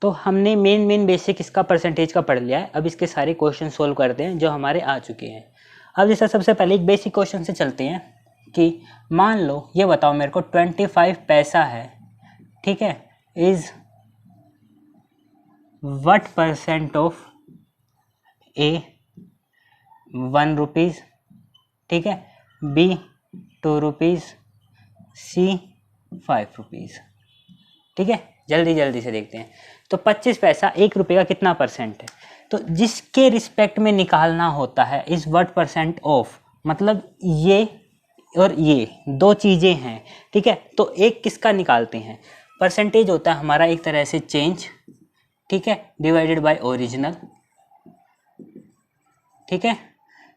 तो हमने main basic इसका परसेंटेज का पढ़ लिया है। अब इसके सारे क्वेश्चन सोल्व करते हैं जो हमारे आ चुके हैं। अब जैसा सबसे पहले एक बेसिक क्वेश्चन से चलते हैं कि मान लो ये बताओ मेरे को 25 पैसा है, ठीक है, is what percent of A 1 rupees, ठीक है, बी 2 रुपीज़, सी 5 रुपीज़, ठीक है। जल्दी से देखते हैं। तो 25 पैसा 1 रुपये का कितना परसेंट है, तो जिसके रिस्पेक्ट में निकालना होता है इज व्हाट परसेंट ऑफ, मतलब ये और ये दो चीज़ें हैं, ठीक है। तो एक किसका निकालते हैं, परसेंटेज होता है हमारा एक तरह से चेंज, ठीक है, डिवाइडेड बाय ओरिजिनल, ठीक है,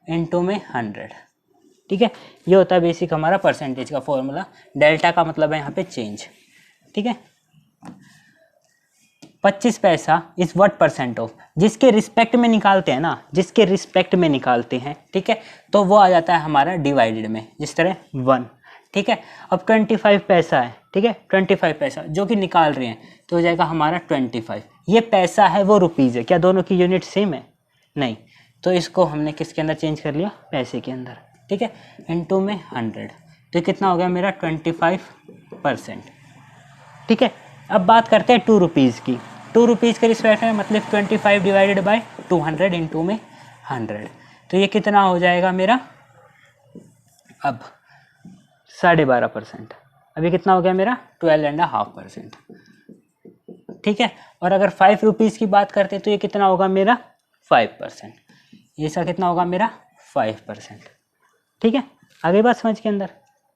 इनटू में 100, ठीक है। ये होता है बेसिक हमारा परसेंटेज का फॉर्मूला। डेल्टा का मतलब है यहाँ पे चेंज, ठीक है। 25 पैसा इज व्हाट परसेंट ऑफ, जिसके रिस्पेक्ट में निकालते हैं ना, जिसके रिस्पेक्ट में निकालते हैं, ठीक है, तो वो आ जाता है हमारा डिवाइडेड में, जिस तरह 1, ठीक है। अब 25 पैसा है, ठीक है, 25 पैसा जो कि निकाल रहे हैं तो हो जाएगा हमारा 25। ये पैसा है वो रुपीज़ है, क्या दोनों की यूनिट सेम है? नहीं, तो इसको हमने किसके अंदर चेंज कर लिया, पैसे के अंदर, ठीक है, इनटू में 100। तो कितना हो गया मेरा 25%, ठीक है। अब बात करते हैं 2 रुपीज़ की। 2 रुपीज़ के रिस्पेक्ट में मतलब 25 डिवाइडेड बाय 200 इंटू में 100, तो ये कितना हो जाएगा मेरा अब 12.5%। अभी कितना हो गया मेरा 12.5%, ठीक है। और अगर 5 रुपीज़ की बात करते हैं तो ये कितना होगा मेरा 5%, ये सब कितना होगा मेरा 5%, ठीक है। आगे बात समझ के अंदर,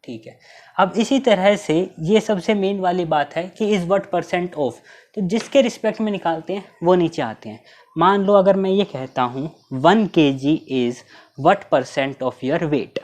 ठीक है। अब इसी तरह से ये सबसे मेन वाली बात है कि इज़ व्हाट परसेंट ऑफ, तो जिसके रिस्पेक्ट में निकालते हैं वो नीचे आते हैं। मान लो अगर मैं ये कहता हूँ 1 kg is what percent of your weight.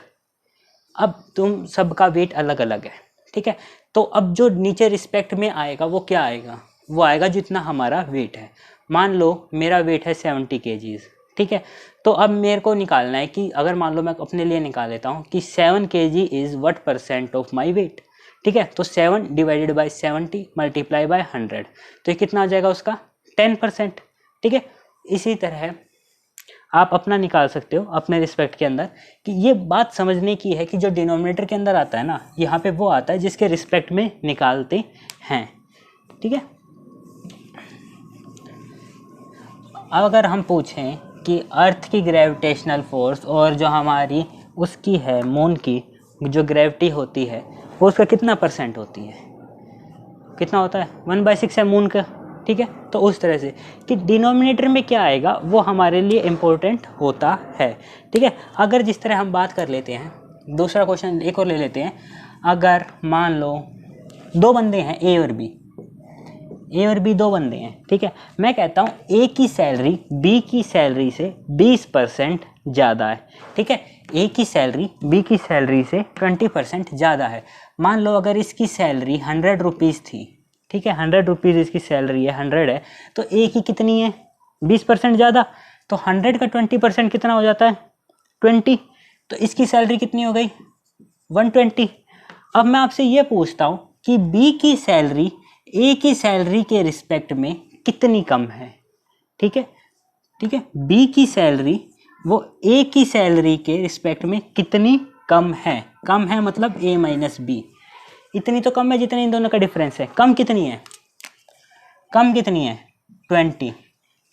अब तुम सबका वेट अलग अलग है, ठीक है, तो अब जो नीचे रिस्पेक्ट में आएगा वो क्या आएगा, वो आएगा जितना हमारा वेट है। मान लो मेरा वेट है 70 kg, ठीक है। तो अब मेरे को निकालना है कि अगर मान लो मैं अपने लिए निकाल लेता हूँ कि 7 kg is what percent of my weight, ठीक है। तो 7 डिवाइडेड बाई 70 मल्टीप्लाई बाय 100, तो ये कितना आ जाएगा उसका 10%, ठीक है। इसी तरह आप अपना निकाल सकते हो अपने रिस्पेक्ट के अंदर, कि ये बात समझने की है कि जो डिनोमिनेटर के अंदर आता है ना, यहाँ पे वो आता है जिसके रिस्पेक्ट में निकालते हैं, ठीक है। अब अगर हम पूछें कि अर्थ की ग्रेविटेशनल फोर्स और जो हमारी उसकी है मून की जो ग्रेविटी होती है वो उसका कितना परसेंट होती है, कितना होता है 1/6 है मून का, ठीक है। तो उस तरह से कि डिनोमिनेटर में क्या आएगा वो हमारे लिए इम्पोर्टेंट होता है, ठीक है। अगर जिस तरह हम बात कर लेते हैं, दूसरा क्वेश्चन एक और ले लेते हैं। अगर मान लो 2 बंदे हैं ए और बी 2 बंदे हैं, ठीक है। मैं कहता हूँ ए की सैलरी बी की सैलरी से 20% ज़्यादा है, ठीक है। ए की सैलरी बी की सैलरी से 20% ज़्यादा है। मान लो अगर इसकी सैलरी 100 रुपीज़ थी, ठीक है, 100 रुपीज़ इसकी सैलरी है, 100 है, तो ए की कितनी है 20% ज़्यादा, तो 100 का 20% कितना हो जाता है 20, तो इसकी सैलरी कितनी हो गई 120। अब मैं आपसे ये पूछता हूँ कि बी की सैलरी ए की सैलरी के रिस्पेक्ट में कितनी कम है, ठीक है, ठीक है। बी की सैलरी वो ए की सैलरी के रिस्पेक्ट में कितनी कम है मतलब ए माइनस बी, इतनी तो कम है जितनी इन दोनों का डिफरेंस है। कम कितनी है 20,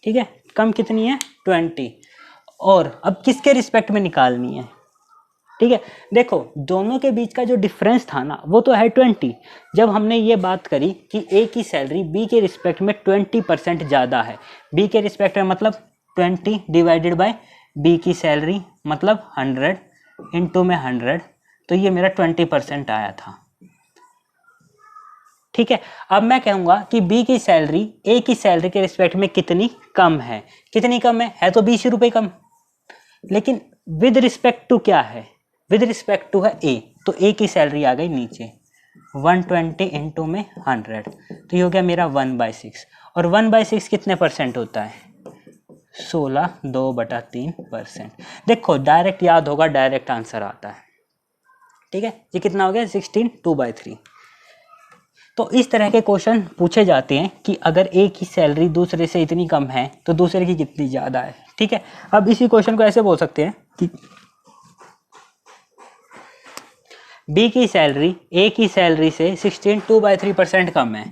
ठीक है, कम कितनी है 20। और अब किसके रिस्पेक्ट में निकालनी है, ठीक है। देखो दोनों के बीच का जो डिफरेंस था ना वो तो है 20। जब हमने ये बात करी कि ए की सैलरी बी के रिस्पेक्ट में 20% ज़्यादा है, बी के रिस्पेक्ट में मतलब 20 डिवाइडेड बाय बी की सैलरी मतलब 100 इंटू में 100, तो ये मेरा 20% आया था, ठीक है। अब मैं कहूँगा कि बी की सैलरी ए की सैलरी के रिस्पेक्ट में कितनी कम है, कितनी कम है तो 20 रुपये कम, लेकिन विद रिस्पेक्ट टू क्या है, विद रिस्पेक्ट टू है ए, तो ए की सैलरी आ गई नीचे 120 इंटू में 100, तो ये हो गया मेरा 1/6। और 1/6 कितने परसेंट होता है 16 2/3%। देखो डायरेक्ट याद होगा, डायरेक्ट आंसर आता है, ठीक है। ये कितना हो गया 16 2/3। तो इस तरह के क्वेश्चन पूछे जाते हैं कि अगर ए की सैलरी दूसरे से इतनी कम है तो दूसरे की कितनी ज़्यादा है। ठीक है, अब इसी क्वेश्चन को ऐसे बोल सकते हैं कि बी की सैलरी ए की सैलरी से 16 2/3% कम है।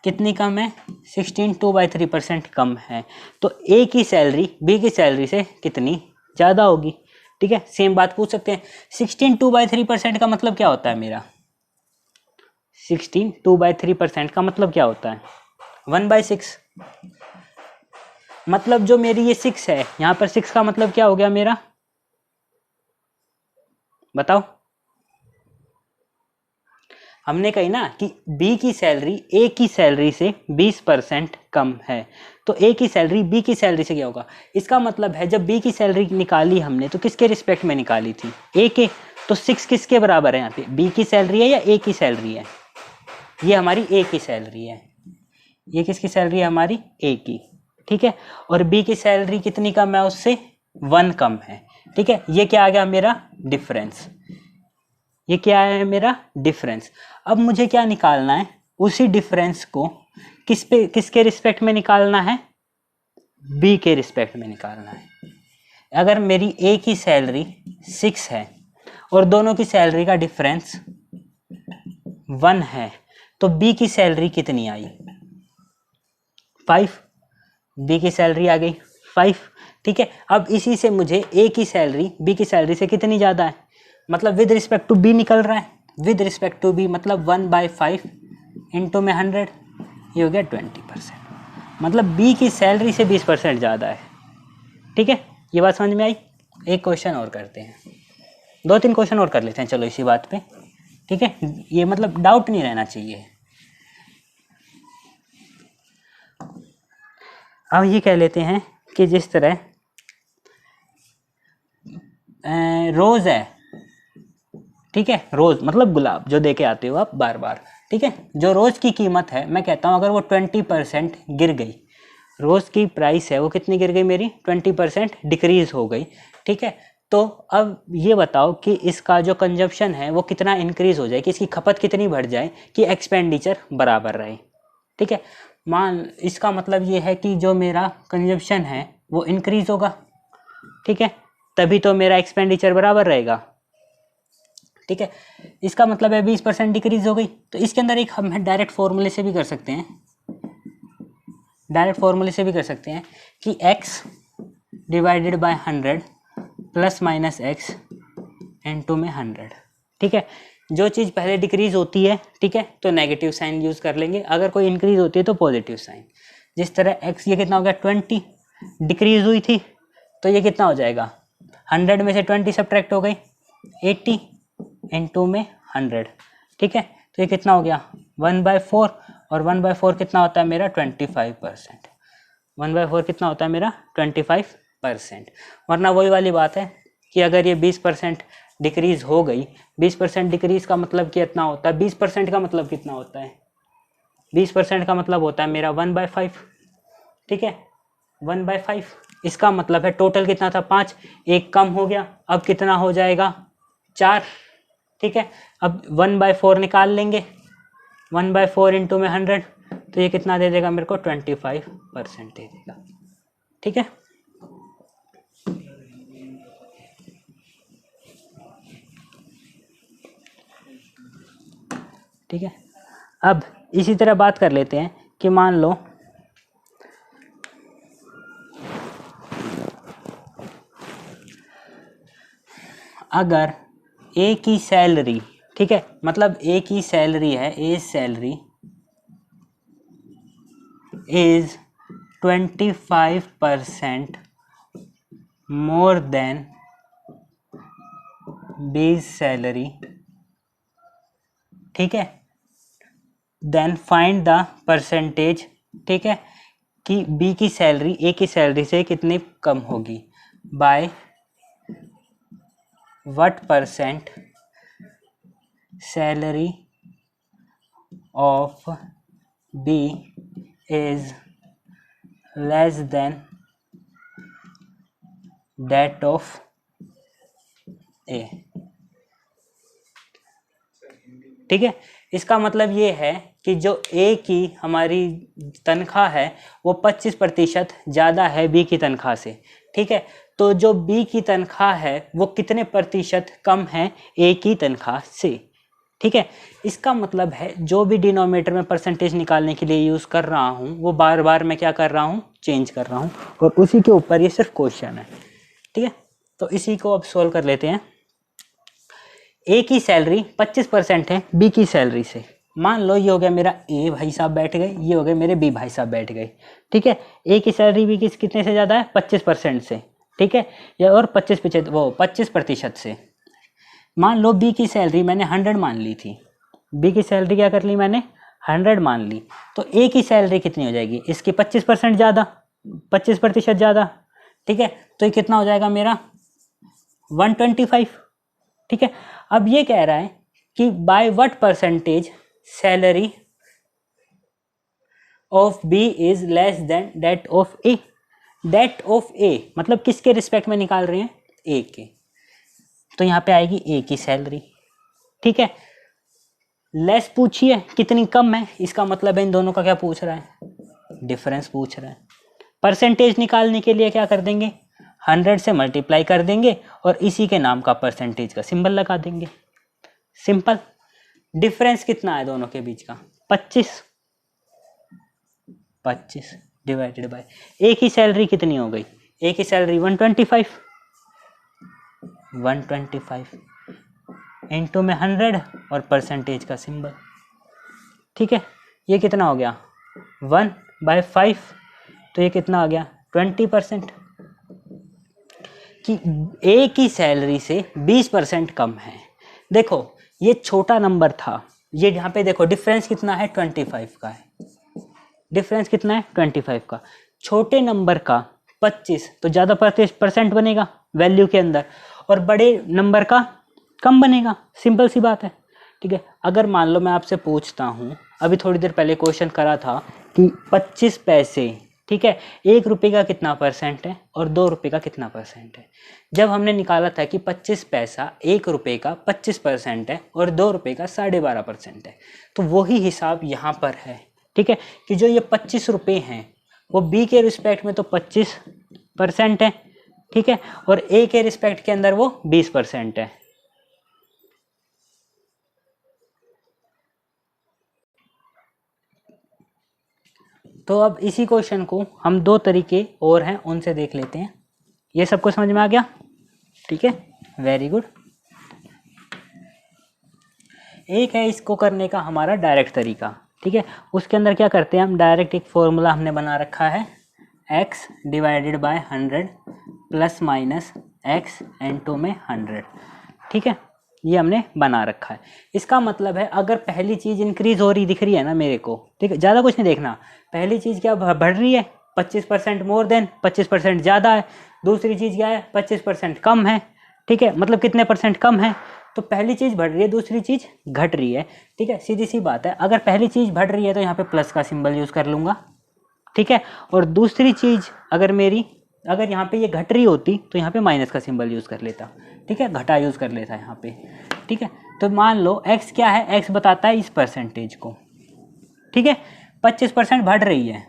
कितनी कम है? 16 2/3% कम है। तो ए की सैलरी बी की सैलरी से कितनी ज़्यादा होगी। ठीक है, सेम बात पूछ सकते हैं। 16 2/3% का मतलब क्या होता है मेरा? 16 2/3% का मतलब क्या होता है? 1/6। मतलब जो मेरी ये 6 है, यहाँ पर 6 का मतलब क्या हो गया मेरा? बताओ। हमने कही ना कि बी की सैलरी ए की सैलरी से 20% कम है, तो ए की सैलरी बी की सैलरी से क्या होगा? इसका मतलब है जब बी की सैलरी निकाली हमने तो किसके रिस्पेक्ट में निकाली थी? ए के। तो 6 किसके बराबर है यहाँ पे? बी की सैलरी है या ए की सैलरी है? ये हमारी ए की सैलरी है। ये किसकी सैलरी है? हमारी ए की। ठीक है, और बी की सैलरी कितनी कम है उससे? 1 कम है। ठीक है, ये क्या आ गया मेरा? डिफरेंस। ये क्या है मेरा? डिफरेंस। अब मुझे क्या निकालना है? उसी डिफरेंस को किसके रिस्पेक्ट में निकालना है? बी के रिस्पेक्ट में निकालना है। अगर मेरी ए की सैलरी 6 है और दोनों की सैलरी का डिफरेंस 1 है तो बी की सैलरी कितनी आई? 5। बी की सैलरी आ गई 5। ठीक है, अब इसी से मुझे ए की सैलरी बी की सैलरी से कितनी ज़्यादा है, मतलब विद रिस्पेक्ट टू बी निकल रहा है। विद रिस्पेक्ट टू बी मतलब 1/5 इंटू में 100, ये हो गया 20%। मतलब बी की सैलरी से 20% ज़्यादा है। ठीक है, ये बात समझ में आई। एक क्वेश्चन और करते हैं, 2-3 क्वेश्चन और कर लेते हैं चलो इसी बात पे। ठीक है, ये मतलब डाउट नहीं रहना चाहिए। अब ये कह लेते हैं कि जिस तरह रोज है, ठीक है, रोज मतलब गुलाब जो दे के आते हो आप बार बार। ठीक है, जो रोज की कीमत है, मैं कहता हूँ अगर वो 20% गिर गई, रोज की प्राइस है वो कितनी गिर गई मेरी? 20% डिक्रीज हो गई। ठीक है, तो अब ये बताओ कि इसका जो कंजप्शन है वो कितना इंक्रीज हो जाए, कि इसकी खपत कितनी बढ़ जाए कि एक्सपेंडिचर बराबर रहे। ठीक है, मान इसका मतलब ये है कि जो मेरा कंजप्शन है वो इंक्रीज होगा। ठीक है, तभी तो मेरा एक्सपेंडिचर बराबर रहेगा। ठीक है, इसका मतलब है 20% डिक्रीज हो गई। तो इसके अंदर एक हम डायरेक्ट फॉर्मूले से भी कर सकते हैं, डायरेक्ट फॉर्मूले से भी कर सकते हैं कि x divided by 100 plus minus x into में 100। ठीक है, जो चीज़ पहले डिक्रीज होती है, ठीक है, तो नेगेटिव साइन यूज़ कर लेंगे, अगर कोई इंक्रीज होती है तो पॉजिटिव साइन। जिस तरह x ये कितना हो गया? 20 डिक्रीज हुई थी, तो ये कितना हो जाएगा? 100 में से 20 सब्ट्रैक्ट हो गई, 80 इंटू में 100। ठीक है, तो ये कितना हो गया? 1/4, और 1/4 कितना होता है मेरा? 25%। 1/4 कितना होता है मेरा? 25%। वरना वही वाली बात है कि अगर ये 20% डिक्रीज हो गई, 20% डिक्रीज का मतलब कितना होता है? 20% का मतलब कितना होता है? 20% का मतलब होता है मेरा 1/5। ठीक है, 1/5। इसका मतलब है टोटल कितना था? 5, एक कम हो गया, अब कितना हो जाएगा? 4। ठीक है, अब 1/4 निकाल लेंगे, 1/4 इंटू में 100, तो ये कितना दे देगा मेरे को? 25% दे देगा। ठीक है, ठीक है, अब इसी तरह बात कर लेते हैं कि मान लो अगर ए की सैलरी, ठीक है, मतलब ए की सैलरी है, A salary is 25% more than B salary. ठीक है, देन फाइंड द परसेंटेज। ठीक है, कि बी की सैलरी ए की सैलरी से कितनी कम होगी, by what percent salary of B is less than that of A. ठीक है, इसका मतलब ये है कि जो ए की हमारी तनख्वाह है वो 25% ज़्यादा है बी की तनख्वाह से, ठीक है। तो जो बी की तनख्वाह है वो कितने प्रतिशत कम है ए की तनख्वाह से, ठीक है। इसका मतलब है जो भी डिनोमिनेटर में परसेंटेज निकालने के लिए यूज़ कर रहा हूँ वो बार बार मैं क्या कर रहा हूँ, चेंज कर रहा हूँ, और उसी के ऊपर ये सिर्फ क्वेश्चन है, ठीक है। तो इसी को अब सोल्व कर लेते हैं। ए की सैलरी 25% है बी की सैलरी से। मान लो ये हो गया मेरा ए भाई साहब बैठ गए, ये हो गए मेरे बी भाई साहब बैठ गए, ठीक है। ए की सैलरी बी की कितने से ज़्यादा है, 25% से, ठीक है, या और 25% से। मान लो बी की सैलरी मैंने 100 मान ली थी, बी की सैलरी क्या कर ली मैंने, 100 मान ली, तो ए की सैलरी कितनी हो जाएगी, इसकी 25% ज़्यादा, 25% ज़्यादा, ठीक है। तो ये कितना हो जाएगा मेरा 125, ठीक है। अब ये कह रहा है कि by what percentage salary of B is less than that of A. That of A मतलब किसके रिस्पेक्ट में निकाल रहे हैं, ए के, तो यहाँ पे आएगी ए की सैलरी, ठीक है। लेस पूछिए कितनी कम है, इसका मतलब है इन दोनों का क्या पूछ रहा है, डिफरेंस पूछ रहा है। परसेंटेज निकालने के लिए क्या कर देंगे, 100 से मल्टीप्लाई कर देंगे और इसी के नाम का परसेंटेज का सिंबल लगा देंगे, सिंपल। डिफरेंस कितना है दोनों के बीच का, 25 डिवाइडेड बाय ए की सैलरी कितनी हो गई, ए की सैलरी 125 इंटू में 100 और परसेंटेज का सिंबल, ठीक है। ये कितना हो गया 1/5, तो ये कितना आ गया 20%, कि ए की सैलरी से 20% कम है। देखो ये छोटा नंबर था, ये यहाँ पे देखो डिफरेंस कितना है 25 का है, डिफरेंस कितना है 25 का, छोटे नंबर का 25 तो ज़्यादा % बनेगा वैल्यू के अंदर, और बड़े नंबर का कम बनेगा, सिंपल सी बात है, ठीक है। अगर मान लो मैं आपसे पूछता हूँ, अभी थोड़ी देर पहले क्वेश्चन करा था कि 25 पैसे, ठीक है, 1 रुपये का कितना % है और 2 रुपये का कितना % है। जब हमने निकाला था कि 25 पैसा 1 रुपये का 25% है और 2 रुपये का 12.5% है, तो वही हिसाब यहाँ पर है, ठीक है, कि जो ये 25 रुपये हैं वो बी के रिस्पेक्ट में तो 25% है, ठीक है, और ए के रिस्पेक्ट के अंदर वो 20% है। तो अब इसी क्वेश्चन को हम 2 तरीके और हैं उनसे देख लेते हैं। ये सबको समझ में आ गया, ठीक है, वेरी गुड। एक है इसको करने का हमारा डायरेक्ट तरीका, ठीक है, उसके अंदर क्या करते हैं हम, डायरेक्ट एक फॉर्मूला हमने बना रखा है, x divided by 100 plus minus x into में 100, ठीक है, ये हमने बना रखा है। इसका मतलब है अगर पहली चीज़ इंक्रीज हो रही दिख रही है ना मेरे को, ठीक है, ज़्यादा कुछ नहीं देखना, पहली चीज़ क्या बढ़ रही है 25% मोर देन 25% ज़्यादा है, दूसरी चीज़ क्या है 25% कम है, ठीक है, मतलब कितने % कम है, तो पहली चीज़ बढ़ रही है दूसरी चीज़ घट रही है, ठीक है, सीधी सी बात है। अगर पहली चीज़ बढ़ रही है तो यहाँ पे प्लस का सिंबल यूज़ कर लूँगा, ठीक है, और दूसरी चीज़ अगर यहाँ पे ये घट रही होती तो यहाँ पे माइनस का सिंबल यूज़ कर लेता, ठीक है, घटा यूज़ कर लेता यहाँ पे, ठीक है। तो मान लो x क्या है, x बताता है इस परसेंटेज को, ठीक है, 25% बढ़ रही है,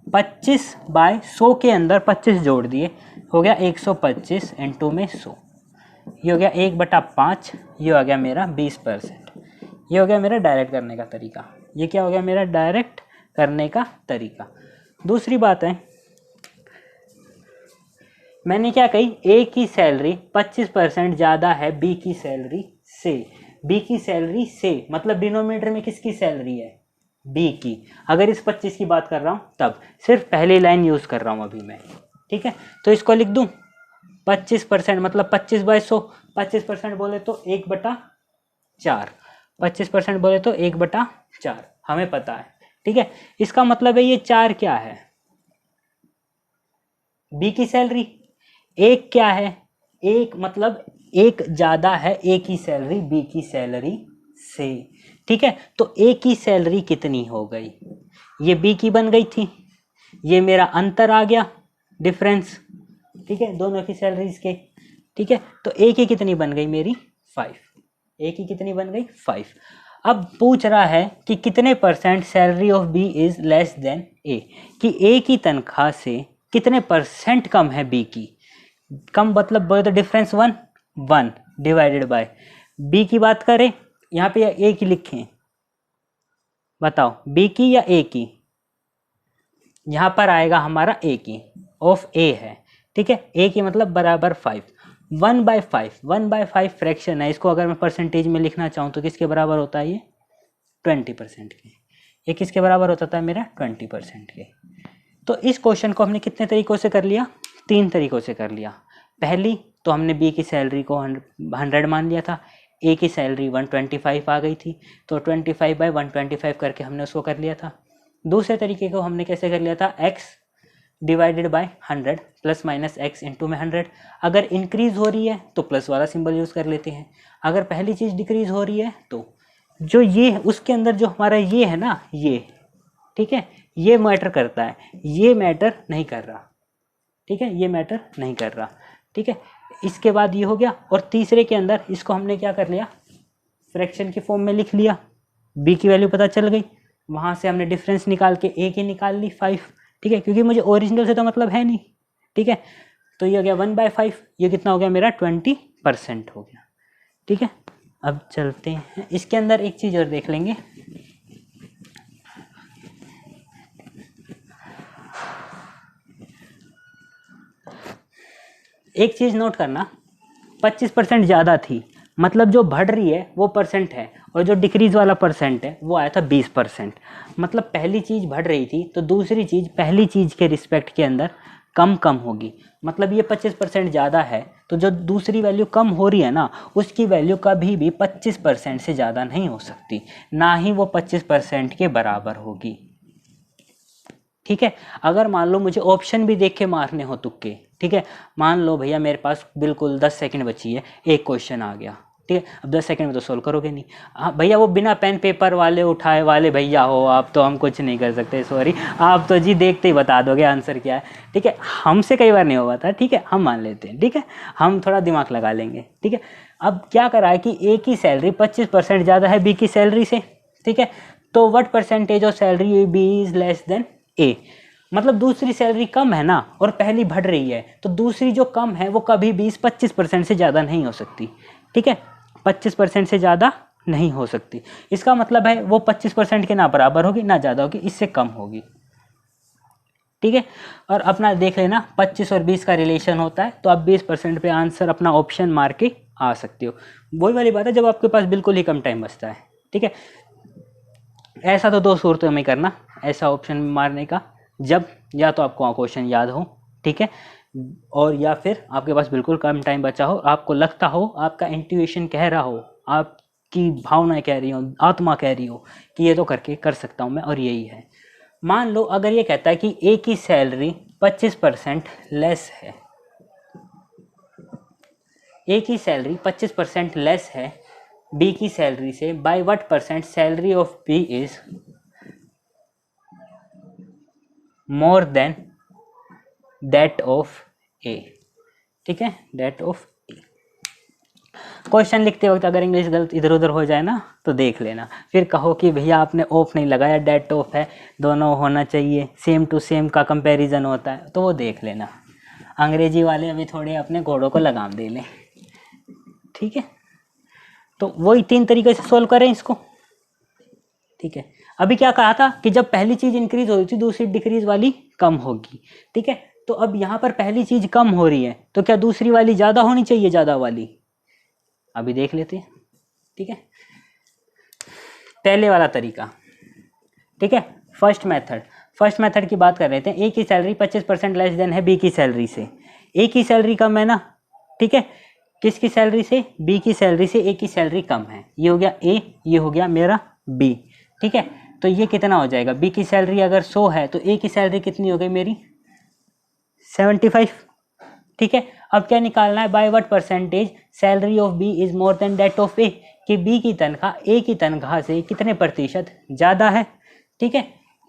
25/100 के अंदर 25 जोड़ दिए, हो गया 125 इंटू में 100, ये हो गया 1/5, ये हो गया मेरा 20%, ये हो गया मेरा डायरेक्ट करने का तरीका। ये क्या हो गया मेरा डायरेक्ट करने का तरीका। दूसरी बात है, मैंने क्या कही, ए की सैलरी 25% ज़्यादा है बी की सैलरी से, बी की सैलरी से मतलब डिनोमिनेटर में किसकी सैलरी है, बी की। अगर इस 25 की बात कर रहा हूँ तब सिर्फ पहली लाइन यूज़ कर रहा हूँ अभी मैं, ठीक है, तो इसको लिख दूँ 25% मतलब 25/100, 25% बोले तो 1/4, 25% बोले तो 1/4 हमें पता है, ठीक है। इसका मतलब है ये 4 क्या है, बी की सैलरी, एक क्या है, एक मतलब एक ज़्यादा है ए की सैलरी बी की सैलरी से, ठीक है। तो ए की सैलरी कितनी हो गई, ये बी की बन गई थी, ये मेरा अंतर आ गया डिफरेंस, ठीक है, दोनों की सैलरीज के, ठीक है। तो ए की कितनी बन गई मेरी 5, ए की कितनी बन गई 5। अब पूछ रहा है कि कितने percent salary of B is less than A, कि ए की तनख्वाह से कितने परसेंट कम है बी की। कम मतलब बोले तो डिफरेंस 1 डिवाइडेड बाय बी की बात करें, यहाँ पे ए की लिखें, बताओ बी की या ए की। यहाँ पर आएगा हमारा ए की, ऑफ ए है, ठीक है। ए की मतलब बराबर 5, 1/5 फ्रैक्शन है, इसको अगर मैं परसेंटेज में लिखना चाहूँ तो किसके बराबर होता है ये, 20% के। ये किसके बराबर होता था मेरा, 20% के। तो इस क्वेश्चन को हमने कितने तरीकों से कर लिया, 3 तरीकों से कर लिया। पहली तो हमने बी की सैलरी को 100 मान लिया था, ए की सैलरी 125 आ गई थी, तो 25/125 करके हमने उसको कर लिया था। दूसरे तरीके को हमने कैसे कर लिया था, x divided by 100 plus minus x into में 100। अगर इंक्रीज हो रही है तो प्लस वाला सिंबल यूज़ कर लेते हैं, अगर पहली चीज़ डिक्रीज हो रही है तो जो ये उसके अंदर जो हमारा ये है ना, ये ठीक है, ये मैटर करता है, ये मैटर नहीं कर रहा, ठीक है, ये मैटर नहीं कर रहा, ठीक है। इसके बाद ये हो गया, और तीसरे के अंदर इसको हमने क्या कर लिया, फ्रैक्शन की फॉर्म में लिख लिया, बी की वैल्यू पता चल गई, वहाँ से हमने डिफरेंस निकाल के ए की निकाल ली 5, ठीक है, क्योंकि मुझे ओरिजिनल से तो मतलब है नहीं, ठीक है। तो ये हो गया 1/5, ये कितना हो गया मेरा 20% हो गया, ठीक है। अब चलते हैं, इसके अंदर एक चीज़ और देख लेंगे, एक चीज़ नोट करना, 25% ज़्यादा थी, मतलब जो बढ़ रही है वो परसेंट है, और जो डिक्रीज वाला परसेंट है वो आया था 20%। मतलब पहली चीज़ बढ़ रही थी तो दूसरी चीज़ पहली चीज़ के रिस्पेक्ट के अंदर कम होगी। मतलब ये 25% ज़्यादा है, तो जो दूसरी वैल्यू कम हो रही है ना, उसकी वैल्यू कभी भी 25% से ज़्यादा नहीं हो सकती, ना ही वो 25% के बराबर होगी, ठीक है। अगर मान लो मुझे ऑप्शन भी देख के मारने हो तुक्के, ठीक है, मान लो भैया मेरे पास बिल्कुल 10 सेकंड बची है, एक क्वेश्चन आ गया, ठीक है, अब 10 सेकंड में तो सोल्व करोगे नहीं। हाँ भैया, वो बिना पेन पेपर वाले उठाए वाले भैया हो आप, तो हम कुछ नहीं कर सकते, सॉरी, आप तो जी देखते ही बता दोगे आंसर क्या है, ठीक है। हमसे कई बार नहीं हुआ था, ठीक है, हम मान लेते हैं, ठीक है, हम थोड़ा दिमाग लगा लेंगे, ठीक है। अब क्या करा है कि ए की सैलरी 25% ज़्यादा है बी की सैलरी से, ठीक है, तो what percentage of salary B is less than A, मतलब दूसरी सैलरी कम है ना और पहली बढ़ रही है, तो दूसरी जो कम है वो कभी 20-25% से ज़्यादा नहीं हो सकती, ठीक है, 25% से ज़्यादा नहीं हो सकती। इसका मतलब है वो 25% के ना बराबर होगी ना ज़्यादा होगी, इससे कम होगी, ठीक है। और अपना देख लेना 25 और 20 का रिलेशन होता है, तो आप 20% पे आंसर अपना ऑप्शन मार के आ सकते हो। वही वाली बात है जब आपके पास बिल्कुल ही कम टाइम बचता है, ठीक है। ऐसा तो 2 सूरतों में करना, ऐसा ऑप्शन मारने का, जब या तो आपको क्वेश्चन याद हो, ठीक है, और या फिर आपके पास बिल्कुल कम टाइम बचा हो, आपको लगता हो, आपका इंट्यूशन कह रहा हो, आपकी भावनाएं कह रही हो, आत्मा कह रही हो कि ये तो करके कर सकता हूँ मैं, और यही है। मान लो अगर ये कहता है कि ए की सैलरी 25% लेस है, ए की सैलरी 25% लेस है बी की सैलरी से, by what percent salary of B is more than that of A, ठीक है, दैट ऑफ ए। क्वेश्चन लिखते वक्त अगर इंग्लिश गलत इधर उधर हो जाए ना तो देख लेना, फिर कहो कि भैया आपने ऑफ नहीं लगाया, डेट ऑफ है, दोनों होना चाहिए, सेम टू सेम का कंपैरिजन होता है, तो वो देख लेना। अंग्रेजी वाले अभी थोड़े अपने घोड़ों को लगाम दे लें, ठीक है। तो वही 3 तरीके से सोल्व करें इसको, ठीक है। अभी क्या कहा था कि जब पहली चीज इंक्रीज हो रही थी दूसरी डिक्रीज वाली कम होगी, ठीक है। तो अब यहाँ पर पहली चीज कम हो रही है, तो क्या दूसरी वाली ज्यादा होनी चाहिए, ज्यादा वाली, अभी देख लेते हैं, ठीक है। पहले वाला तरीका, ठीक है, फर्स्ट मेथड की बात कर रहे थे। ए की सैलरी 25% लेस देन है बी की सैलरी से, ए की सैलरी कम है ना, ठीक है, किसकी सैलरी से, बी की सैलरी से ए की सैलरी कम है, ये हो गया ए, ये हो गया मेरा बी, ठीक है। तो ये कितना हो जाएगा, बी की सैलरी अगर 100 है तो ए की सैलरी कितनी हो गई मेरी 75, ठीक है। अब क्या निकालना है, by what percentage salary of B is more than that of A, कि बी की तनख्वाह ए की तनख्वाह से कितने प्रतिशत ज़्यादा है, ठीक है।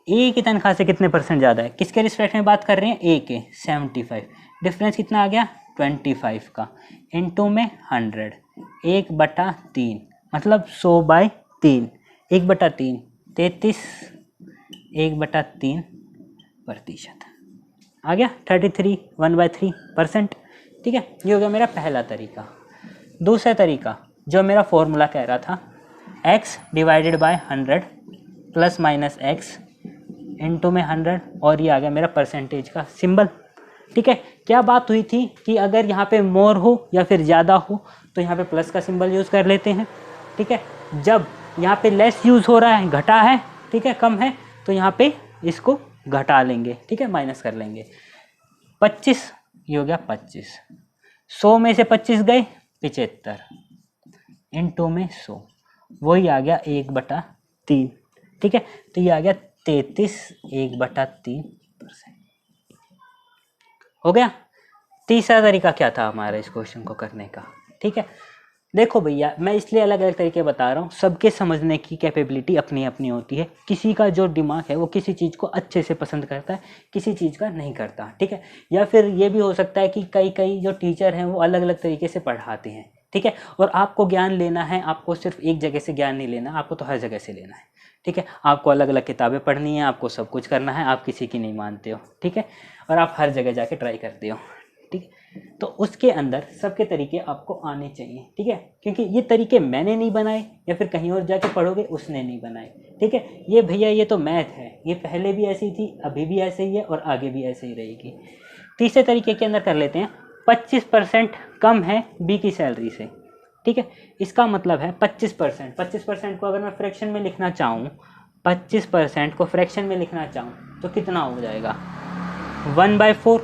ए की तनख्वाह से कितने परसेंट ज़्यादा है, किसके रिस्पेक्ट में बात कर रहे हैं, ए के, 75, डिफरेंस कितना आ गया 25 का, इनटू में 100, 1/3, मतलब 100/3, 1/3 33 1/3% आ गया 33 1/3%। ठीक है, ये हो गया मेरा पहला तरीका। दूसरा तरीका जो मेरा फॉर्मूला कह रहा था x divided by 100 plus minus x into में 100 और ये आ गया मेरा परसेंटेज का सिंबल। ठीक है, क्या बात हुई थी कि अगर यहाँ पे मोर हो या फिर ज़्यादा हो तो यहाँ पे प्लस का सिंबल यूज़ कर लेते हैं। ठीक है, जब यहाँ पे लेस यूज़ हो रहा है, घटा है, ठीक है, कम है, तो यहाँ पे इसको घटा लेंगे। ठीक है, माइनस कर लेंगे। 25 ये हो गया 25, 100 में से 25 गए 75 इनटू में 100 वही आ गया 1/3। ठीक है, तो ये आ गया 33 1/3% हो गया। तीसरा तरीका क्या था हमारा इस क्वेश्चन को करने का? ठीक है, देखो भैया मैं इसलिए अलग अलग तरीके बता रहा हूँ, सबके समझने की कैपेबिलिटी अपनी अपनी होती है। किसी का जो दिमाग है वो किसी चीज़ को अच्छे से पसंद करता है, किसी चीज़ का नहीं करता। ठीक है, या फिर ये भी हो सकता है कि कई जो टीचर हैं वो अलग अलग तरीके से पढ़ाते हैं। ठीक है, और आपको ज्ञान लेना है, आपको सिर्फ एक जगह से ज्ञान नहीं लेना, आपको तो हर जगह से लेना है। ठीक है, आपको अलग अलग किताबें पढ़नी है, आपको सब कुछ करना है, आप किसी की नहीं मानते हो। ठीक है, और आप हर जगह जाके ट्राई करते हो। ठीक है, तो उसके अंदर सबके तरीके आपको आने चाहिए। ठीक है, क्योंकि ये तरीके मैंने नहीं बनाए या फिर कहीं और जाके पढ़ोगे उसने नहीं बनाए। ठीक है, ये भैया ये तो मैथ है, ये पहले भी ऐसी थी, अभी भी ऐसे ही है और आगे भी ऐसे ही रहेगी। तीसरे तरीके के अंदर कर लेते हैं, 25% कम है बी की सैलरी से। ठीक है, इसका मतलब है 25% को अगर मैं फ्रैक्शन में लिखना चाहूँ, 25% को फ्रैक्शन में लिखना चाहूँ तो कितना हो जाएगा? 1/4।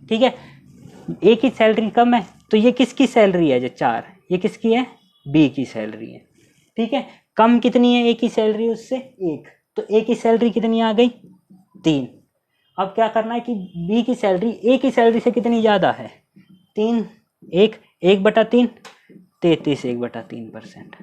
ठीक है, ए की सैलरी कम है तो ये किसकी सैलरी है? जो 4, ये किसकी है? बी की सैलरी है। ठीक है, कम कितनी है ए की सैलरी उससे? 1, तो ए की सैलरी कितनी आ गई? 3। अब क्या करना है कि बी की सैलरी ए की सैलरी से कितनी ज़्यादा है? 3 1/3 33 1/3%।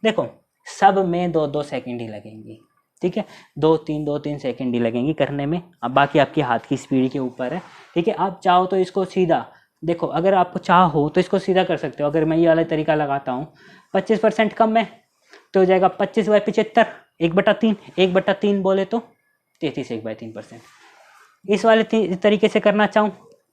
देखो सब में 2-2 सेकंड ही लगेंगी। ठीक है, 2-3 सेकंड ही लगेंगी करने में। अब बाकी आपके हाथ की स्पीड के ऊपर है। ठीक है, आप चाहो तो इसको सीधा देखो, अगर आपको चाहो तो इसको सीधा कर सकते हो। अगर मैं ये वाला तरीका लगाता हूँ, 25% कम है तो हो जाएगा 25/75 1/3, 1/3 बोले तो 33 1/3%। इस वाले तरीके से करना चाहूँ,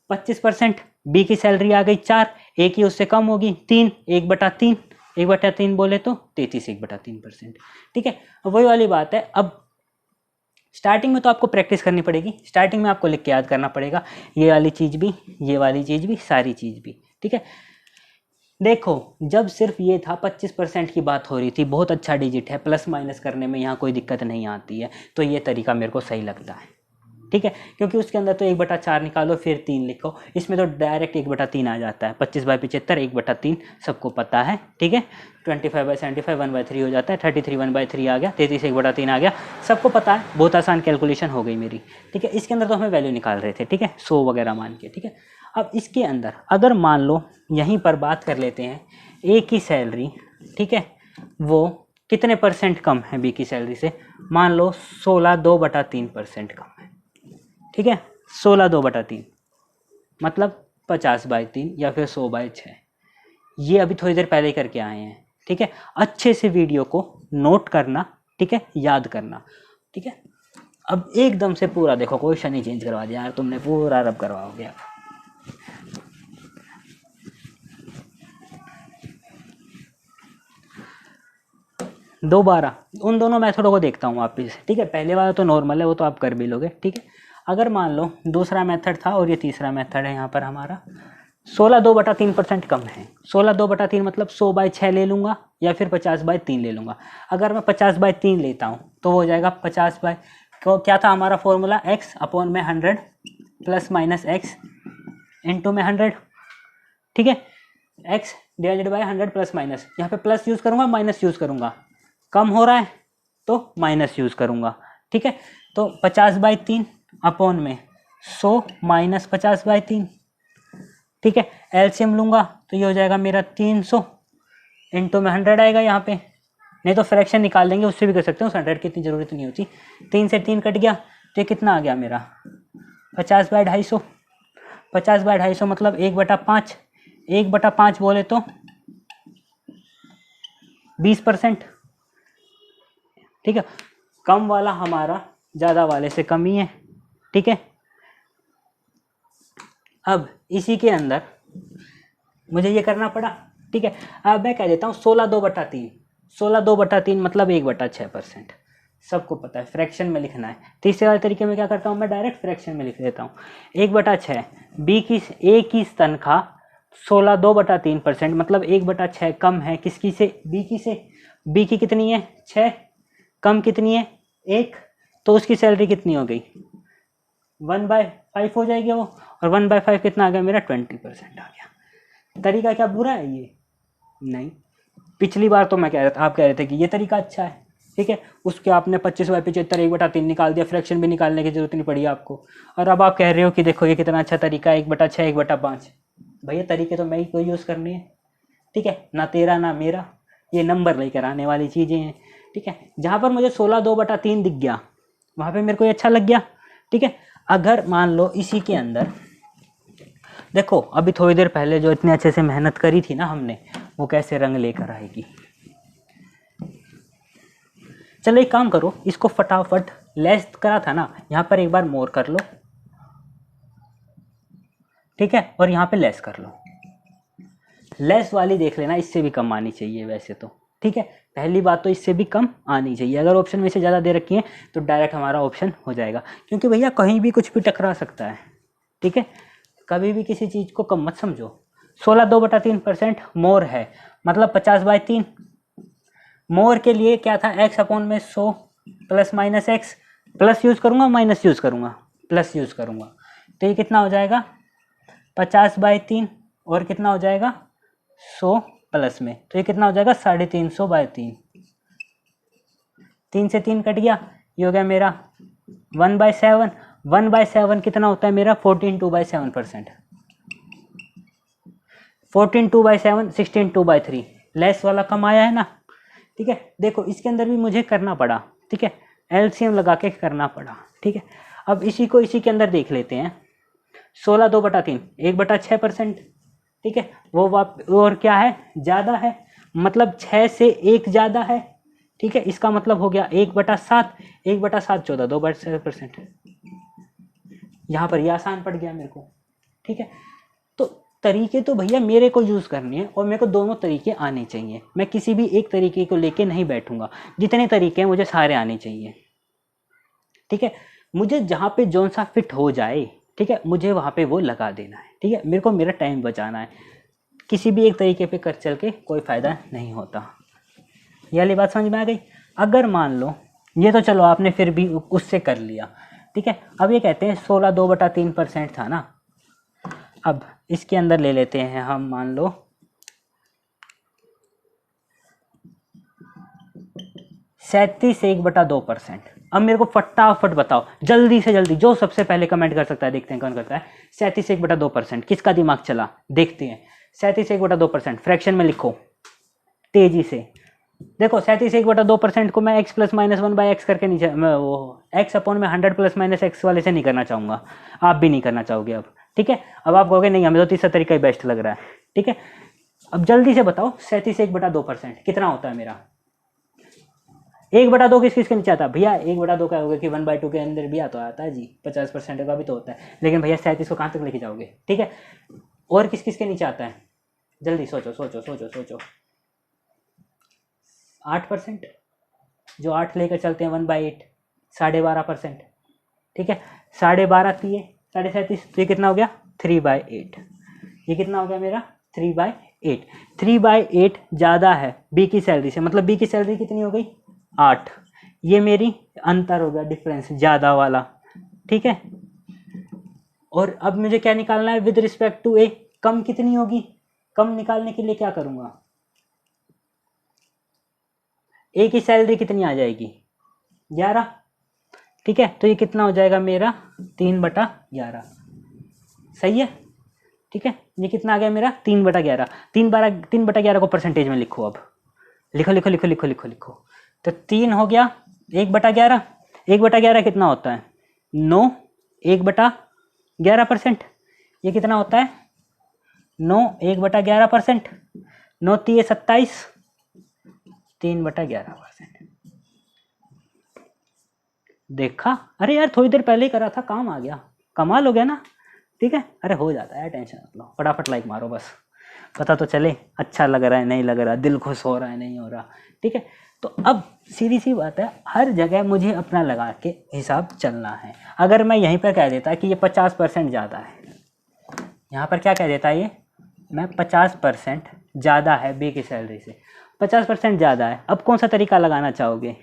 25% बी की सैलरी आ गई 4, ए की उससे कम होगी 3, 1/3, 1/3 बोले तो 33 1/3%। ठीक है, वही वाली बात है। अब स्टार्टिंग में तो आपको प्रैक्टिस करनी पड़ेगी, स्टार्टिंग में आपको लिख के याद करना पड़ेगा, ये वाली चीज़ भी, ये वाली चीज़ भी, सारी चीज़ भी। ठीक है, देखो जब सिर्फ ये था 25% की बात हो रही थी, बहुत अच्छा डिजिट है, प्लस माइनस करने में यहाँ कोई दिक्कत नहीं आती है, तो ये तरीका मेरे को सही लगता है। ठीक है, क्योंकि उसके अंदर तो 1/4 निकालो फिर 3 लिखो, इसमें तो डायरेक्ट 1/3 आ जाता है। 25/75 1/3 सबको पता है। ठीक है, 25/75 1/3 हो जाता है, 33 1/3 आ गया, 33 1/3 आ गया, सबको पता है। बहुत आसान कैलकुलेशन हो गई मेरी। ठीक है, इसके अंदर तो हमें वैल्यू निकाल रहे थे। ठीक है, 100 वगैरह मान के। ठीक है, अब इसके अंदर अगर मान लो यहीं पर बात कर लेते हैं, ए की सैलरी, ठीक है, वो कितने परसेंट कम है बी की सैलरी से? मान लो 16 2/3% कम है। ठीक है, 16 2/3 मतलब 50/3 या फिर 100/6। ये अभी थोड़ी देर पहले ही करके आए हैं। ठीक है, अच्छे से वीडियो को नोट करना। ठीक है, याद करना। ठीक है, अब एकदम से पूरा देखो, क्वेश्चन ही चेंज करवा दिया यार तुमने, पूरा रब करवाओगे। 2/12 उन दोनों मेथडों को देखता हूँ वापस। ठीक है, पहले वाला तो नॉर्मल है, वो तो आप कर भी लोगे। ठीक है, अगर मान लो दूसरा मेथड था और ये तीसरा मेथड है यहाँ पर हमारा, 16 2/3% कम है। 16 2/3 मतलब 100/6 ले लूँगा या फिर 50/3 ले लूँगा। अगर मैं 50/3 लेता हूँ तो हो जाएगा 50 बाई, क्या था हमारा फॉर्मूला? x अपॉन में 100 प्लस माइनस x इंटू में 100। ठीक है, x divided by 100 plus minus, यहाँ पे प्लस यूज़ करूँगा माइनस यूज़ करूँगा, कम हो रहा है तो माइनस यूज़ करूँगा। ठीक है, तो 50/3 अपॉन में 100 माइनस 50/3। ठीक है, एलसीएम लूँगा तो ये हो जाएगा मेरा 300 इंटू में 100 आएगा यहाँ पे, नहीं तो फ्रैक्शन निकाल देंगे उससे भी कर सकते हो, 100 की इतनी ज़रूरत नहीं होती। 3 से 3 कट गया तो ये कितना आ गया मेरा? 50/250। 50/250 मतलब 1/5, 1/5 बोले तो 20%। ठीक है, कम वाला हमारा ज़्यादा वाले से कम ही है। ठीक है, अब इसी के अंदर मुझे ये करना पड़ा। ठीक है, अब मैं कह देता हूँ 16/2/3। 16/2/3 मतलब 1/6%। सबको पता है फ्रैक्शन में लिखना है। तीसरे वाले तरीके में क्या करता हूँ, मैं डायरेक्ट फ्रैक्शन में लिख देता हूँ। 1/6 ए की तनख्वाह 16/2/3% मतलब 1/6 कम है किसकी से, बी की से। बी की कितनी है 6, कम कितनी है 1, तो उसकी सैलरी कितनी हो गई 1/5 हो जाएगी वो, और 1/5 कितना आ गया मेरा 20% आ गया। तरीका क्या बुरा है ये, नहीं। पिछली बार तो मैं कह रहा था, आप कह रहे थे कि ये तरीका अच्छा है। ठीक है, उसके आपने 25/75 1/3 निकाल दिया, फ्रैक्शन भी निकालने की जरूरत नहीं पड़ी आपको। और अब आप कह रहे हो कि देखो ये कितना अच्छा तरीका है 1/6 1/5। भैया तरीके तो मैं ही को यूज़ करनी है। ठीक है, ना तेरा ना मेरा, ये नंबर लेकर आने वाली चीज़ें हैं। ठीक है, जहाँ पर मुझे 16/2/3 दिख गया वहाँ पे मेरे को ये अच्छा लग गया। ठीक है, अगर मान लो इसी के अंदर देखो, अभी थोड़ी देर पहले जो इतने अच्छे से मेहनत करी थी ना हमने, वो कैसे रंग लेकर आएगी। चलो एक काम करो, इसको फटाफट लेस करा था ना, यहाँ पर एक बार मोर कर लो। ठीक है, और यहाँ पे लेस कर लो। लेस वाली देख लेना, इससे भी कम आनी चाहिए वैसे तो। ठीक है, पहली बात तो इससे भी कम आनी चाहिए। अगर ऑप्शन में से ज़्यादा दे रखी है तो डायरेक्ट हमारा ऑप्शन हो जाएगा, क्योंकि भैया कहीं भी कुछ भी टकरा सकता है। ठीक है, कभी भी किसी चीज़ को कम मत समझो। 16/2/3% मोर है मतलब 50/3। मोर के लिए क्या था, x/100 plus minus x, plus use करूँगा माइनस यूज़ करूँगा, प्लस यूज़ करूँगा, तो ये कितना हो जाएगा 50/3, और कितना हो जाएगा 100 प्लस में, तो ये कितना हो जाएगा 350/3। 3 से 3 कट गया, ये हो गया मेरा 1/7। 1/7 कितना होता है मेरा 14/2/7%। 14/2/7 16/2/3, लेस वाला कम आया है ना। ठीक है, देखो इसके अंदर भी मुझे करना पड़ा। ठीक है, एलसीएम लगा के करना पड़ा। ठीक है, अब इसी को इसी के अंदर देख लेते हैं। 16/2/3 1/6%। ठीक है, वो और क्या है ज़्यादा है, मतलब 6 से 1 ज़्यादा है। ठीक है, इसका मतलब हो गया 1/7। 1/7 14 2/7%। यहाँ पर ये आसान पड़ गया मेरे को। ठीक है, तो तरीके तो भैया मेरे को यूज़ करने हैं, और मेरे को दोनों तरीके आने चाहिए। मैं किसी भी एक तरीके को लेके नहीं बैठूंगा, जितने तरीके हैं मुझे सारे आने चाहिए। ठीक है, मुझे जहाँ पे जौन सा फिट हो जाए, ठीक है, मुझे वहाँ पे वो लगा देना है। ठीक है, मेरे को मेरा टाइम बचाना है, किसी भी एक तरीके पे कर चल के कोई फ़ायदा नहीं होता। ये वाली बात समझ में आ गई। अगर मान लो ये तो चलो आपने फिर भी उससे कर लिया। ठीक है, अब ये कहते हैं 16/2/3% था ना, अब इसके अंदर ले लेते हैं हम, मान लो 37 1/2%। अब मेरे को फटाफट बताओ जल्दी से जल्दी, जो सबसे पहले कमेंट कर सकता है, देखते हैं कौन करता है। 37 1/2%, किसका दिमाग चला देखते हैं। 37 1/2% फ्रैक्शन में लिखो तेजी से। देखो 37 1/2% को मैं x प्लस माइनस 1/x करके नहीं, मैं वो x/100 प्लस माइनस x वाले से नहीं करना चाहूँगा, आप भी नहीं करना चाहोगे अब। ठीक है, अब आप कहोगे नहीं हमें तो तीसरा तरीका ही बेस्ट लग रहा है। ठीक है, अब जल्दी से बताओ 37 1/2% कितना होता है मेरा। 1/2 किस किस के नीचे आता है भैया, 1/2 का होगा कि 1/2 के अंदर भी आता है जी, 50% का भी तो होता है, लेकिन भैया 37 को कहाँ तक लेके जाओगे। ठीक है, और किस किस के नीचे आता है, जल्दी सोचो सोचो सोचो सोचो। 8%, जो 8 लेकर चलते हैं 1/8, 12.5%। ठीक है, 12.5 थी ये 37, तो ये कितना हो गया 3/8। ये कितना हो गया मेरा 3/8। 3/8 ज़्यादा है बी की सैलरी से, मतलब बी की सैलरी कितनी हो गई 8। ये मेरी अंतर हो गया, डिफरेंस ज़्यादा वाला। ठीक है, और अब मुझे क्या निकालना है विद रिस्पेक्ट टू ए, कम कितनी होगी। कम निकालने के लिए क्या करूँगा, ए की सैलरी कितनी आ जाएगी 11। ठीक है, तो ये कितना हो जाएगा मेरा 3/11। सही है। ठीक है, ये कितना आ गया मेरा 3/11। 3/11 को परसेंटेज में लिखो, अब लिखो लिखो लिखो लिखो लिखो लिखो। तो 3 हो गया 1/11। 1/11 कितना होता है 9, 1/11%। ये कितना होता है 9 1/11%। 9 3 27, 3/11%। देखा, अरे यार थोड़ी देर पहले ही करा था, काम आ गया, कमाल हो गया ना। ठीक है, अरे हो जाता है, टेंशन मत लो, फटाफट लाइक मारो बस, पता तो चले अच्छा लग रहा है नहीं लग रहा, दिल खुश हो रहा है नहीं हो रहा। ठीक है, तो अब सीधी सी बात है, हर जगह मुझे अपना लगा के हिसाब चलना है। अगर मैं यहीं पर कह देता कि ये 50% ज़्यादा है, यहाँ पर क्या कह देता ये, मैं 50% ज़्यादा है बी की सैलरी से, 50% ज़्यादा है, अब कौन सा तरीका लगाना चाहोगे।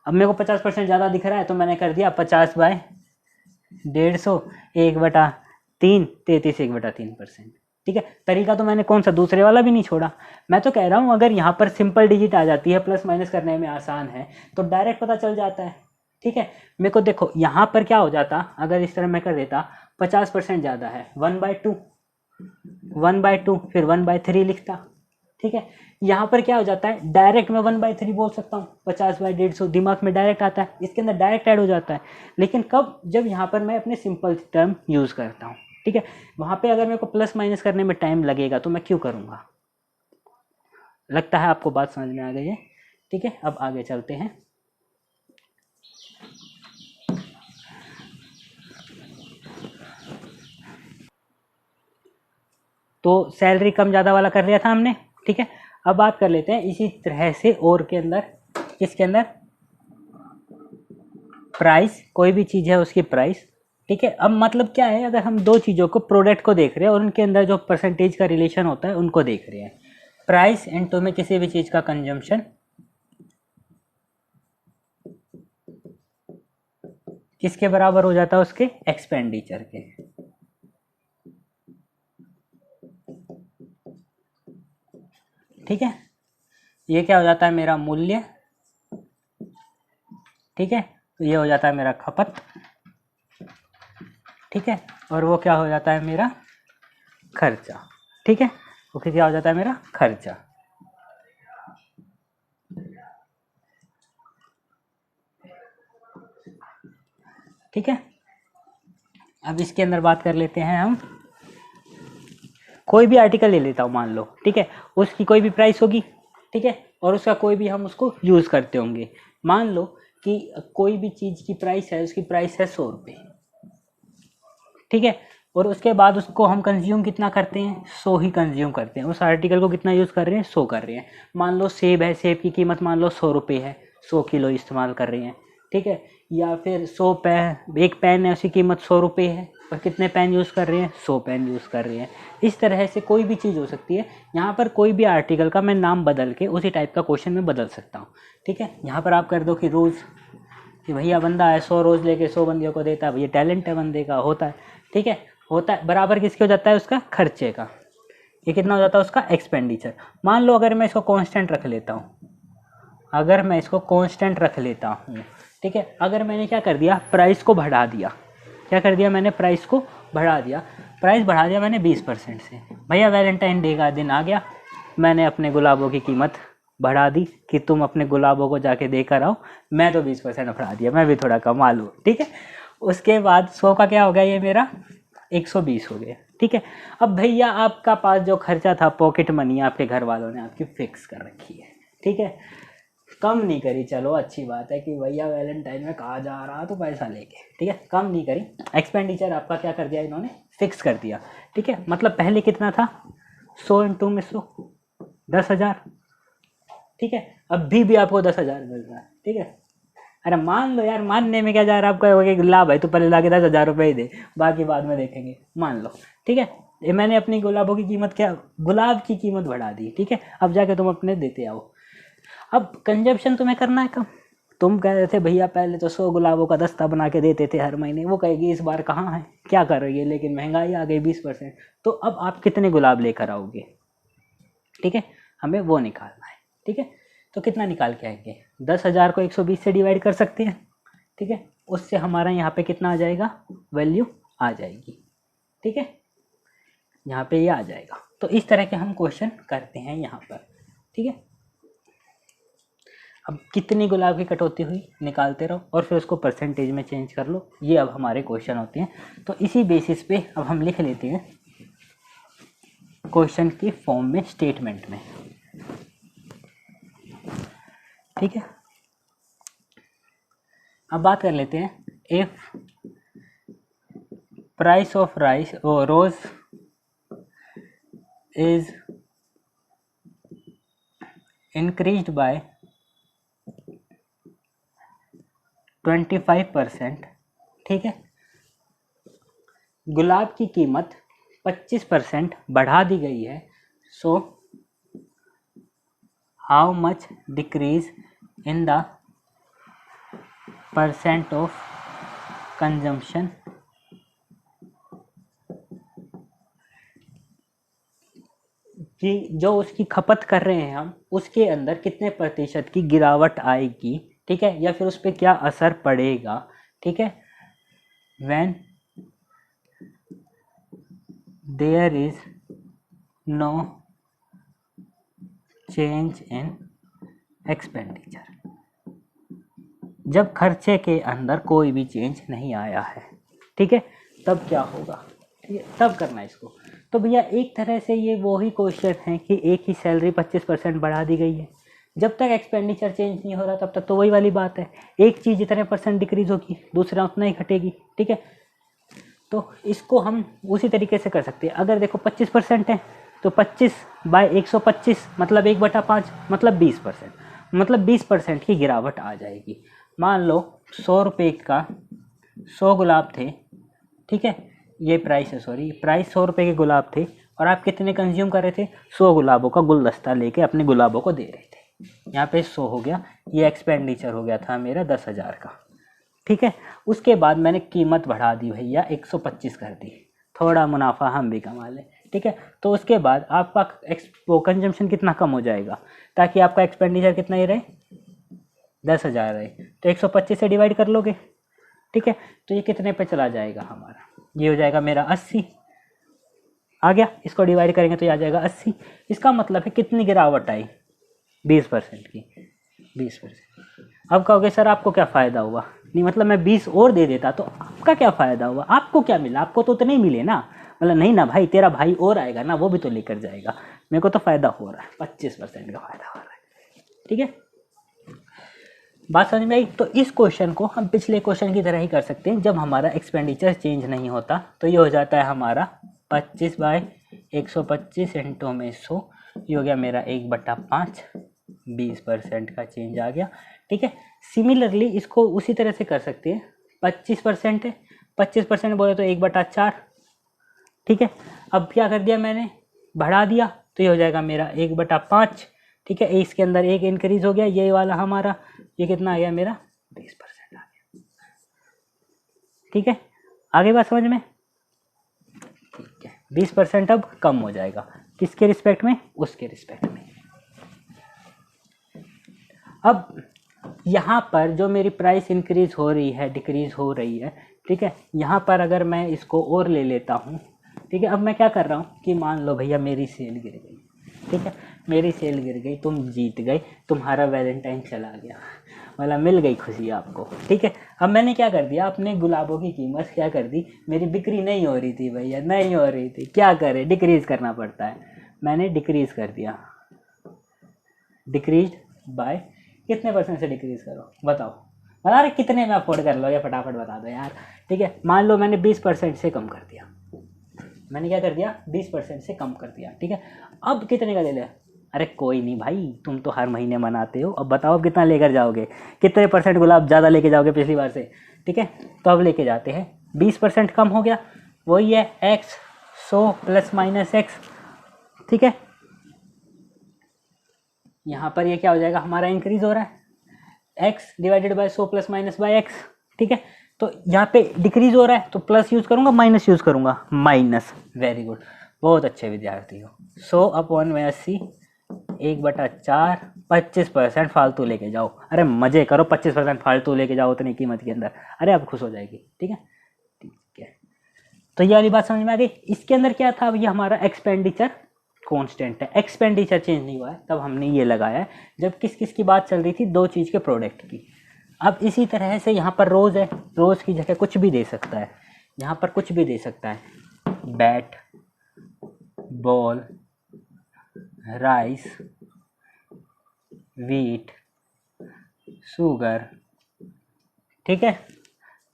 अब मेरे को 50% ज़्यादा दिख रहा है तो मैंने कर दिया 50/150, 1/3, 33 1/3%। ठीक है, तरीका तो मैंने कौन सा दूसरे वाला भी नहीं छोड़ा। मैं तो कह रहा हूँ अगर यहाँ पर सिंपल डिजिट आ जाती है, प्लस माइनस करने में आसान है, तो डायरेक्ट पता चल जाता है। ठीक है, मेरे को देखो यहाँ पर क्या हो जाता, अगर इस तरह मैं कर देता 50% ज़्यादा है 1/2, 1/2 फिर 1/3 लिखता। ठीक है, यहाँ पर क्या हो जाता है, डायरेक्ट मैं 1/3 बोल सकता हूँ, 50/150 दिमाग में डायरेक्ट आता है, इसके अंदर डायरेक्ट ऐड हो जाता है। लेकिन कब, जब यहाँ पर मैं अपने सिंपल टर्म यूज़ करता हूँ। ठीक है, वहाँ पे अगर मेरे को प्लस माइनस करने में टाइम लगेगा तो मैं क्यों करूँगा। लगता है आपको बात समझ में आ गई है। ठीक है, अब आगे चलते हैं। तो सैलरी कम ज़्यादा वाला कर लिया था हमने। ठीक है, अब बात कर लेते हैं इसी तरह से और के अंदर, किसके अंदर, प्राइस, कोई भी चीज़ है उसकी प्राइस। ठीक है, अब मतलब क्या है, अगर हम दो चीज़ों को, प्रोडक्ट को देख रहे हैं और उनके अंदर जो परसेंटेज का रिलेशन होता है उनको देख रहे हैं, प्राइस इनटू में किसी भी चीज़ का कंजम्पशन किसके बराबर हो जाता है, उसके एक्सपेंडिचर के। ठीक है, ये क्या हो जाता है, मेरा मूल्य। ठीक है, तो ये हो जाता है मेरा खपत। ठीक है, और वो क्या हो जाता है, मेरा खर्चा। ठीक है, वो क्या हो जाता है, मेरा खर्चा। ठीक है, अब इसके अंदर बात कर लेते हैं हम, कोई भी आर्टिकल ले लेता हूँ मान लो। ठीक है, उसकी कोई भी प्राइस होगी। ठीक है, और उसका कोई भी हम उसको यूज़ करते होंगे। मान लो कि कोई भी चीज़ की प्राइस है, उसकी प्राइस है 100 रुपये। ठीक है, और उसके बाद उसको हम कंज्यूम कितना करते हैं, 100 ही कंज्यूम करते हैं। उस आर्टिकल को कितना यूज़ कर रहे हैं, 100 कर रहे हैं। मान लो सेब है, सेब की कीमत मान लो 100 रुपये है, 100 किलो इस्तेमाल कर रहे हैं। ठीक है, या फिर 100 पेन, एक पेन है उसकी कीमत 100 रुपये है, और कितने पेन यूज़ कर रहे हैं, 100 पेन यूज़ कर रहे हैं। इस तरह से कोई भी चीज़ हो सकती है। यहाँ पर कोई भी आर्टिकल का मैं नाम बदल के उसी टाइप का क्वेश्चन में बदल सकता हूँ। ठीक है, यहाँ पर आप कर दो कि रोज़, कि भैया बंदा है 100 रोज़ लेके 100 बंदियों को देता है, भैया टैलेंट है बंदे का, होता है। ठीक है, होता है, बराबर किसके हो जाता है, उसका खर्चे का। ये कितना हो जाता है, उसका एक्सपेंडिचर। मान लो अगर मैं इसको कांस्टेंट रख लेता हूँ, अगर मैं इसको कांस्टेंट रख लेता हूँ। ठीक है, अगर मैंने क्या कर दिया, प्राइस को बढ़ा दिया, क्या कर दिया मैंने, प्राइस को बढ़ा दिया, प्राइस बढ़ा दिया मैंने 20% से। भैया वैलेंटाइन डे का दिन आ गया, मैंने अपने गुलाबों की कीमत बढ़ा दी कि तुम अपने गुलाबों को जाके देकर आओ, मैं तो 20% बढ़ा दिया, मैं भी थोड़ा कमा लूँ। ठीक है, उसके बाद 100 का क्या हो गया, ये मेरा 120 हो गया। ठीक है, अब भैया आपका पास जो खर्चा था, पॉकेट मनी आपके घर वालों ने आपकी फिक्स कर रखी है। ठीक है, कम नहीं करी, चलो अच्छी बात है कि भैया वैलेंटाइन में कहा जा रहा तो पैसा लेके। ठीक है, कम नहीं करी, एक्सपेंडिचर आपका क्या कर दिया इन्होंने, फिक्स कर दिया। ठीक है, मतलब पहले कितना था, 100 इंटू में 100, 10,000। ठीक है, अभी भी आपको 10,000 मिल रहा है। ठीक है, अरे मान लो यार, मानने में क्या जा रहा है आपका, होगा लाभ है तो पहले ला के 10,000 रुपये ही दे, बाकी बाद में देखेंगे, मान लो। ठीक है, ये मैंने अपनी गुलाबों की कीमत, क्या गुलाब की कीमत बढ़ा दी। ठीक है, अब जाके तुम अपने देते आओ। अब कंजप्शन तुम्हें करना है कम। तुम कह रहे थे भैया पहले तो 100 गुलाबों का दस्ता बना के देते थे हर महीने, वो कहेगी इस बार कहाँ है, क्या कर रही है, लेकिन महंगाई आ गई 20%, तो अब आप कितने गुलाब लेकर आओगे। ठीक है, हमें वो निकालना है। ठीक है, तो कितना निकाल के आएंगे, 10,000 को 120 से डिवाइड कर सकते हैं। ठीक है, उससे हमारा यहाँ पे कितना आ जाएगा, वैल्यू आ जाएगी। ठीक है, यहाँ पे ये आ जाएगा। तो इस तरह के हम क्वेश्चन करते हैं यहाँ पर। ठीक है, अब कितनी गुलाब की कटौती हुई निकालते रहो और फिर उसको परसेंटेज में चेंज कर लो, ये अब हमारे क्वेश्चन होते हैं। तो इसी बेसिस पे अब हम लिख लेते हैं क्वेश्चन की फॉर्म में, स्टेटमेंट में। ठीक है, अब बात कर लेते हैं, इफ प्राइस ऑफ राइस और रोज इज इंक्रीज्ड बाय 25%, ठीक है, गुलाब की कीमत 25% बढ़ा दी गई है, so how much decrease in the percent of consumption, कि जो उसकी खपत कर रहे हैं हम उसके अंदर कितने प्रतिशत की गिरावट आएगी, ठीक है, या फिर उस पर क्या असर पड़ेगा, ठीक है, when there is no change in expenditure, जब खर्चे के अंदर कोई भी चेंज नहीं आया है, ठीक है, तब क्या होगा, ठीक है, तब करना है इसको। तो भैया एक तरह से ये वही क्वेश्चन है कि एक ही सैलरी 25% बढ़ा दी गई है, जब तक एक्सपेंडिचर चेंज नहीं हो रहा तब तक तो वही वाली बात है, एक चीज़ जितने परसेंट डिक्रीज होगी दूसरा उतना ही घटेगी, ठीक है। तो इसको हम उसी तरीके से कर सकते हैं, अगर देखो 25% है तो 25/125 मतलब 1/5 मतलब 20%, मतलब 20% की गिरावट आ जाएगी। मान लो 100 रुपये का 100 गुलाब थे, ठीक है, ये प्राइस है, सॉरी, प्राइस 100 रुपये के गुलाब थे और आप कितने कंज्यूम कर रहे थे, 100 गुलाबों का गुलदस्ता लेके अपने गुलाबों को दे रहे थे। यहाँ पे 100 हो गया, ये एक्सपेंडिचर हो गया था मेरा 10,000 का, ठीक है। उसके बाद मैंने कीमत बढ़ा दी भैया 125 कर दी, थोड़ा मुनाफा हम भी कमा लें, ठीक है। तो उसके बाद आपका वो कंजम्पशन कितना कम हो जाएगा, ताकि आपका एक्सपेंडिचर कितना ही रहे, 10,000 रहे, तो 125 से डिवाइड कर लोगे, ठीक है। तो ये कितने पे चला जाएगा हमारा, ये हो जाएगा मेरा 80 आ गया, इसको डिवाइड करेंगे तो ये आ जाएगा 80। इसका मतलब है कितनी गिरावट आई, 20% की, 20%। अब कहोगे सर आपको क्या फ़ायदा हुआ, नहीं मतलब मैं 20 और दे देता तो आपका क्या फ़ायदा हुआ, आपको क्या मिला, आपको तो उतने ही मिले ना, मतलब नहीं ना भाई, तेरा भाई और आएगा ना, वो भी तो लेकर जाएगा, मेरे को तो फ़ायदा हो रहा है, 25% का फ़ायदा हो रहा है, ठीक है। बात समझ में आई। तो इस क्वेश्चन को हम पिछले क्वेश्चन की तरह ही कर सकते हैं, जब हमारा एक्सपेंडिचर चेंज नहीं होता तो ये हो जाता है हमारा 25/125 इंटू में 100, ये हो गया मेरा 1/5, 20% का चेंज आ गया, ठीक है। सिमिलरली इसको उसी तरह से कर सकते हैं, 25% है, 25% बोले तो 1/4, ठीक है। अब क्या कर दिया मैंने, बढ़ा दिया, तो ये हो जाएगा मेरा 1/5, ठीक है। इसके अंदर एक इंक्रीज हो गया, ये वाला हमारा, ये कितना आ गया मेरा 20% आ गया, ठीक है। आगे बात समझ में, ठीक है। 20% अब कम हो जाएगा, किसके रिस्पेक्ट में, उसके रिस्पेक्ट में। अब यहाँ पर जो मेरी प्राइस इंक्रीज हो रही है, डिक्रीज हो रही है, ठीक है, यहाँ पर अगर मैं इसको और ले लेता हूँ, ठीक है। अब मैं क्या कर रहा हूँ कि मान लो भैया मेरी सेल गिर गई, ठीक है, मेरी सेल गिर गई, तुम जीत गए, तुम्हारा वैलेंटाइन चला गया, मतलब मिल गई खुशी आपको, ठीक है। अब मैंने क्या कर दिया, अपने गुलाबों की कीमत क्या कर दी, मेरी बिक्री नहीं हो रही थी भैया, नहीं हो रही थी, क्या करे, डिक्रीज करना पड़ता है, मैंने डिक्रीज कर दिया, डिक्रीज बाय कितने परसेंट से डिक्रीज करो बताओ, बता रहे कितने में अफोर्ड कर लो, या फटाफट बता दो यार, ठीक है। मान लो मैंने 20% से कम कर दिया, मैंने क्या कर दिया, 20% से कम कर दिया, ठीक है। अब कितने का ले लिया, अरे कोई नहीं भाई, तुम तो हर महीने मनाते हो, अब बताओ अब कितना लेकर जाओगे, कितने परसेंट गुलाब ज़्यादा लेके जाओगे पिछली बार से, ठीक है। तो अब लेके जाते हैं, 20% कम हो गया, वही है x 100 ± x, ठीक है। यहाँ पर ये क्या हो जाएगा, हमारा इंक्रीज हो रहा है, x डिवाइडेड बाय 100 ± x, ठीक है। तो यहाँ पे डिक्रीज हो रहा है तो प्लस यूज़ करूँगा, माइनस यूज़ करूँगा, माइनस, वेरी गुड, बहुत अच्छे विद्यार्थी हो। 100/80, 1/4, 25% फालतू लेके जाओ, अरे मजे करो, 25% फालतू लेके जाओ उतनी कीमत के अंदर, अरे आप खुश हो जाएगी, ठीक है, ठीक है। तो ये वाली बात समझ में आ गई। इसके अंदर क्या था, अब ये हमारा एक्सपेंडिचर कांस्टेंट है, एक्सपेंडिचर चेंज नहीं हुआ है, तब हमने ये लगाया है जब किस किस की बात चल रही थी, दो चीज़ के प्रोडक्ट की। अब इसी तरह से यहाँ पर रोज़ है, रोज़ की जगह कुछ भी दे सकता है, यहाँ पर कुछ भी दे सकता है, bat, ball, rice, wheat, sugar, ठीक है,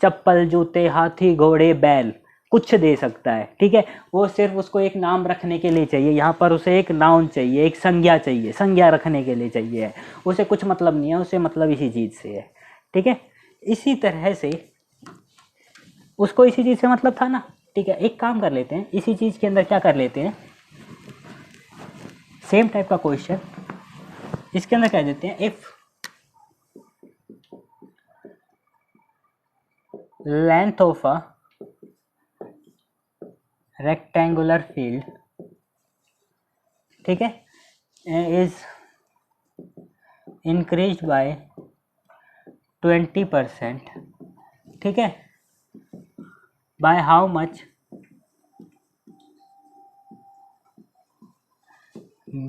चप्पल, जूते, हाथी, घोड़े, बैल, कुछ दे सकता है। ठीक है, वो सिर्फ उसको एक नाम रखने के लिए चाहिए, यहाँ पर उसे एक नाउन चाहिए, एक संज्ञा चाहिए, संज्ञा रखने के लिए चाहिए, उसे कुछ मतलब नहीं है, उसे मतलब इसी चीज़ से है। ठीक है, इसी तरह से उसको इसी चीज़ से मतलब था ना। ठीक है, एक काम कर लेते हैं, इसी चीज़ के अंदर क्या कर लेते हैं, सेम टाइप का क्वेश्चन इसके अंदर कह देते हैं, if length of a rectangular field, ठीक है, इज इंक्रीज बाय 20%, ठीक है, by how much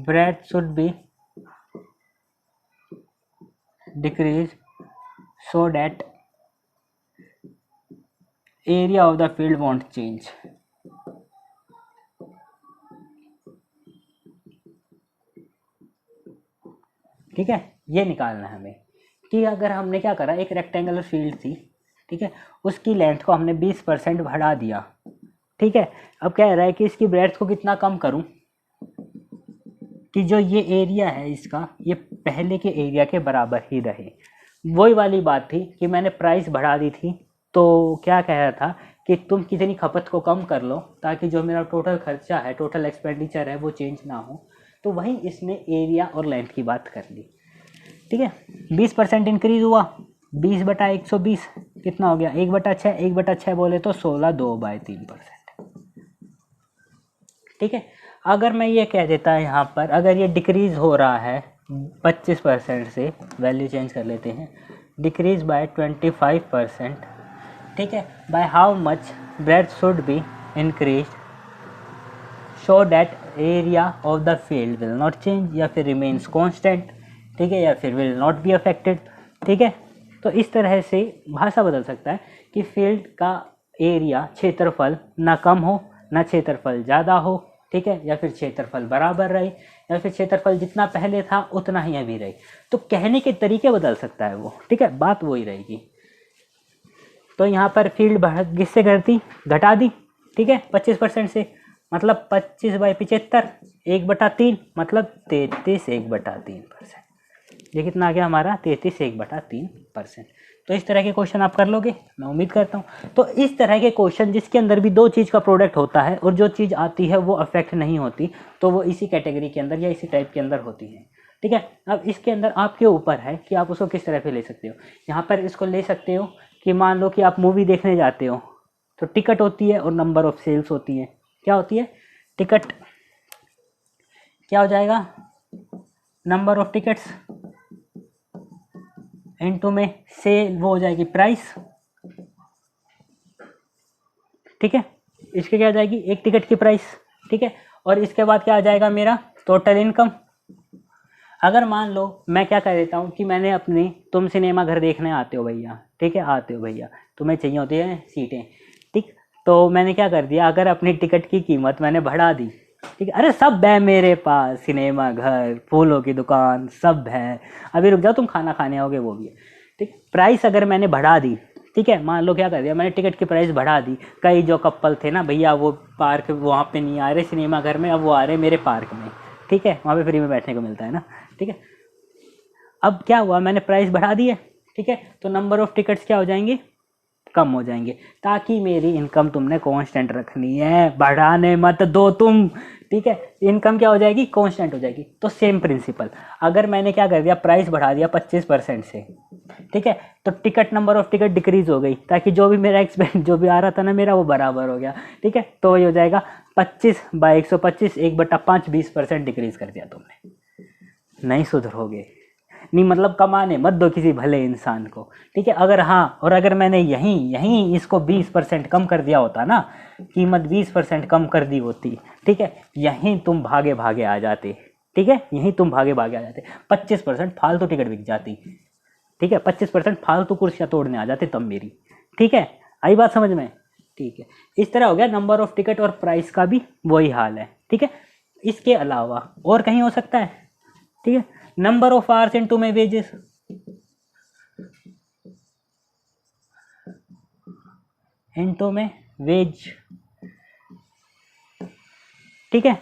breadth should be decreased so that area of the field won't change। ठीक है, ये निकालना है हमें कि अगर हमने क्या करा, एक रेक्टेंगुलर फील्ड थी, ठीक है, उसकी लेंथ को हमने 20% बढ़ा दिया। ठीक है, अब कह रहा है कि इसकी ब्रेड्थ को कितना कम करूं कि जो ये एरिया है इसका, ये पहले के एरिया के बराबर ही रहे। वही वाली बात थी कि मैंने प्राइस बढ़ा दी थी, तो क्या कह रहा था कि तुम कितनी खपत को कम कर लो ताकि जो मेरा टोटल खर्चा है, टोटल एक्सपेंडिचर है, वो चेंज ना हो। तो वही इसने एरिया और लेंथ की बात कर ली। ठीक है, 20% इंक्रीज हुआ, 20/120 कितना हो गया, 1/6, 1/6 बोले तो 16, 2/3%। ठीक है, अगर मैं ये कह देता है यहाँ पर, अगर ये डिक्रीज हो रहा है 25% से, वैल्यू चेंज कर लेते हैं, डिक्रीज बाय 25%, ठीक है, by how much breadth should be increase show that area of the field will not change, या फिर रिमेन्स कॉन्स्टेंट, ठीक है, या फिर विल नॉट बी अफेक्टेड। ठीक है, तो इस तरह से भाषा बदल सकता है कि फील्ड का एरिया, क्षेत्रफल ना कम हो ना क्षेत्रफल ज़्यादा हो, ठीक है, या फिर क्षेत्रफल बराबर रहे, या फिर क्षेत्रफल जितना पहले था उतना ही अभी रहे। तो कहने के तरीके बदल सकता है वो। ठीक है, बात वही रहेगी। तो यहाँ पर फील्ड किससे घटी, घटा दी, ठीक है, 25% से, मतलब 25/75, 1/3, मतलब 33 1/3%। ये कितना आ गया हमारा, 33 1/3%। तो इस तरह के क्वेश्चन आप कर लोगे, मैं उम्मीद करता हूँ। तो इस तरह के क्वेश्चन जिसके अंदर भी दो चीज़ का प्रोडक्ट होता है और जो चीज़ आती है वो अफेक्ट नहीं होती, तो वो इसी कैटेगरी के अंदर या इसी टाइप के अंदर होती है। ठीक है, अब इसके अंदर आपके ऊपर है कि आप उसको किस तरह से ले सकते हो। यहाँ पर इसको ले सकते हो कि मान लो कि आप मूवी देखने जाते हो, तो टिकट होती है और नंबर ऑफ सेल्स होती है। क्या होती है, टिकट, क्या हो जाएगा, नंबर ऑफ टिकट्स इनटू में से वो हो जाएगी प्राइस। ठीक है, इसके क्या आ जाएगी, एक टिकट की प्राइस। ठीक है, और इसके बाद क्या आ जाएगा मेरा, टोटल इनकम। अगर मान लो मैं क्या कर देता हूँ कि मैंने अपनी, तुम सिनेमा घर देखने आते हो भैया, ठीक है, आते हो भैया, तुम्हें चाहिए होती है सीटें, ठीक, तो मैंने क्या कर दिया, अगर अपनी टिकट की कीमत मैंने बढ़ा दी, ठीक है, अरे सब है मेरे पास, सिनेमा घर, फूलों की दुकान, सब है, अभी रुक जाओ, तुम खाना खाने आओगे वो भी है, ठीक, प्राइस अगर मैंने बढ़ा दी, ठीक है, मान लो क्या कर दिया मैंने, टिकट की प्राइस बढ़ा दी, कई जो कपल थे ना भैया, वो पार्क वहाँ पे नहीं आ रहे सिनेमा घर में, अब वो आ रहे मेरे पार्क में, ठीक है, वहाँ पे फ्री में बैठने को मिलता है ना, ठीक है। अब क्या हुआ, मैंने प्राइस बढ़ा दी है, ठीक है, तो नंबर ऑफ टिकट्स क्या हो जाएंगे, कम हो जाएंगे, ताकि मेरी इनकम तुमने कांस्टेंट रखनी है, बढ़ाने मत दो तुम, ठीक है, इनकम क्या हो जाएगी, कांस्टेंट हो जाएगी। तो सेम प्रिंसिपल, अगर मैंने क्या कर दिया, प्राइस बढ़ा दिया 25% से, ठीक है, तो ticket, number of ticket decrease हो गई, ताकि जो भी मेरा एक्सपेंस जो भी आ रहा था ना मेरा, वो बराबर हो गया, ठीक है, तो वही हो जाएगा 25/125, 1/5, 20% डिक्रीज कर दिया तुमने। नहीं सुधरोगे, नहीं मतलब कमाने मत दो किसी भले इंसान को, ठीक है। अगर हाँ, और अगर मैंने यहीं यहीं इसको 20% कम कर दिया होता ना, कीमत 20% कम कर दी होती, ठीक है, यहीं तुम भागे भागे आ जाते, ठीक है, यहीं तुम भागे भागे आ जाते, 25% फालतू टिकट बिक जाती, ठीक है, 25% फालतू कुर्सियाँ तोड़ने आ जाते तब मेरी, ठीक है, आई बात समझ में, ठीक है। इस तरह हो गया, नंबर ऑफ टिकट और प्राइस का भी वही हाल है, ठीक है। इसके अलावा और कहीं हो सकता है, ठीक है, नंबर ऑफ आवर्स इनटू में वेजेस, इनटू में वेज, ठीक है,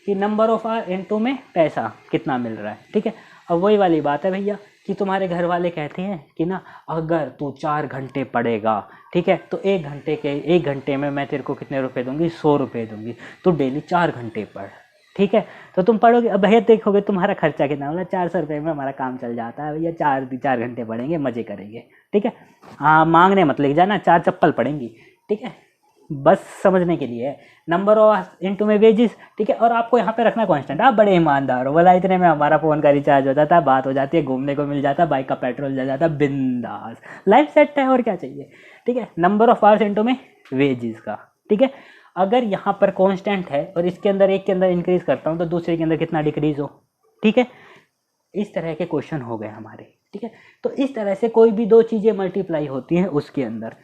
कि नंबर ऑफ आवर इनटू में पैसा कितना मिल रहा है, ठीक है। अब वही वाली बात है भैया कि तुम्हारे घर वाले कहते हैं कि ना अगर तू 4 घंटे पढ़ेगा, ठीक है, तो 1 घंटे में मैं तेरे को कितने रुपए दूंगी, 100 रुपये दूंगी, तो डेली 4 घंटे पढ़, ठीक है। तो तुम पढ़ोगे, अब भैया देखोगे तुम्हारा खर्चा कितना होगा, 400 रुपये में हमारा काम चल जाता है भैया, 4 घंटे पढ़ेंगे, मज़े करेंगे, ठीक है। हाँ, मांगने मत लेके जाना, 4 चप्पल पढ़ेंगी, ठीक है, बस समझने के लिए। नंबर ऑफ इनटू में वेजेस, ठीक है। और आपको यहाँ पे रखना कांस्टेंट, आप बड़े ईमानदार हो, बोला इतने में हमारा फ़ोन का रिचार्ज हो जाता है, बात हो जाती है, घूमने को मिल जाता है, बाइक का पेट्रोल जा जाता है, बिंदास लाइफ सेट है, और क्या चाहिए, ठीक है। नंबर ऑफ आवर्स इनटू में वेजेस का, ठीक है। अगर यहाँ पर कांस्टेंट है और इसके अंदर एक के अंदर इंक्रीज करता हूँ तो दूसरे के अंदर कितना डिक्रीज हो, ठीक है। इस तरह के क्वेश्चन हो गए हमारे, ठीक है। तो इस तरह से कोई भी दो चीज़ें मल्टीप्लाई होती हैं, उसके अंदर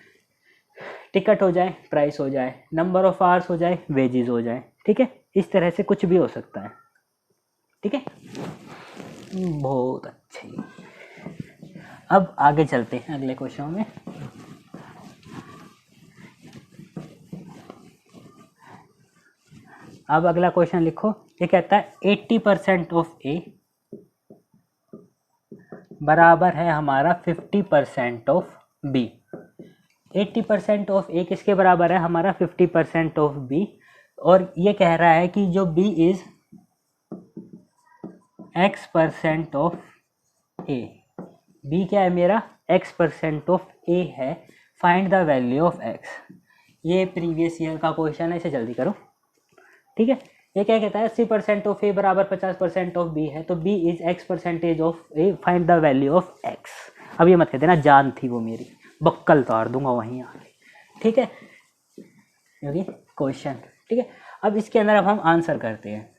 टिकट हो जाए, प्राइस हो जाए, नंबर ऑफ आवर्स हो जाए, वेजेस हो जाए, ठीक है। इस तरह से कुछ भी हो सकता है, ठीक है। बहुत अच्छे, अब आगे चलते हैं अगले क्वेश्चन में। अब अगला क्वेश्चन लिखो, ये कहता है 80% ऑफ ए बराबर है हमारा 50% ऑफ बी। 80% ऑफ ए किसके बराबर है, हमारा 50% ऑफ बी। और ये कह रहा है कि जो B is x% of A, B क्या है मेरा, x% ऑफ ए है, find the value of x। ये प्रीवियस ईयर का क्वेश्चन है, इसे जल्दी करो, ठीक है। ये क्या कहता है, 80% ऑफ ए बराबर 50% ऑफ बी है, तो B is x% of A, find the value of x। अब ये मत कहते ना जान थी वो मेरी, बक्कल तोड़ दूंगा वहीं आके, ठीक है, क्योंकि क्वेश्चन, ठीक है। अब इसके अंदर अब हम आंसर करते हैं।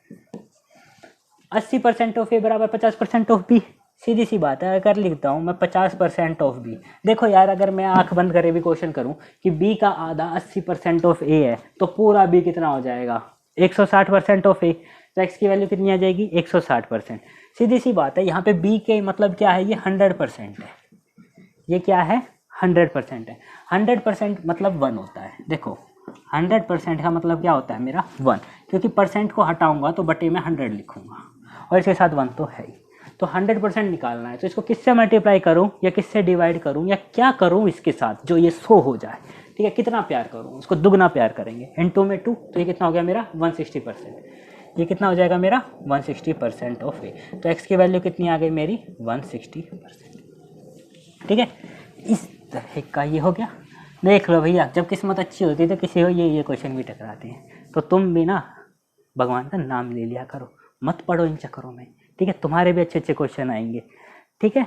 80% ऑफ ए बराबर 50% ऑफ बी, सीधी सी बात है। अगर लिखता हूँ मैं 50% ऑफ बी, देखो यार अगर मैं आंख बंद करे भी क्वेश्चन करूँ कि बी का आधा 80% ऑफ ए है, तो पूरा बी कितना हो जाएगा, 160% ऑफ ए, तो एक्स की वैल्यू कितनी आ जाएगी, 160%। सीधी सी बात है, यहाँ पे बी के मतलब क्या है, ये 100% है, ये क्या है, 100% है। 100% मतलब 1 होता है, देखो 100% का मतलब क्या होता है मेरा 1, क्योंकि परसेंट को हटाऊंगा तो बटे में 100 लिखूंगा, और इसके साथ 1 तो है ही। तो 100% निकालना है, तो इसको किससे मल्टीप्लाई करूं या किससे डिवाइड करूं या क्या करूं इसके साथ जो ये 100 हो जाए, ठीक है। कितना प्यार करूं, उसको दुगना प्यार करेंगे, इनटू में 2, तो ये कितना हो गया मेरा 160%। ये कितना हो जाएगा मेरा 160% ऑफ ए, तो एक्स की वैल्यू कितनी आ गई मेरी 160%, ठीक है। इस तरह का ये हो गया। देख लो भैया, जब किस्मत अच्छी होती है तो किसी को ये क्वेश्चन भी टकराते हैं, तो तुम भी ना भगवान का नाम ले लिया करो, मत पढ़ो इन चक्करों में, ठीक है, तुम्हारे भी अच्छे अच्छे क्वेश्चन आएंगे, ठीक है।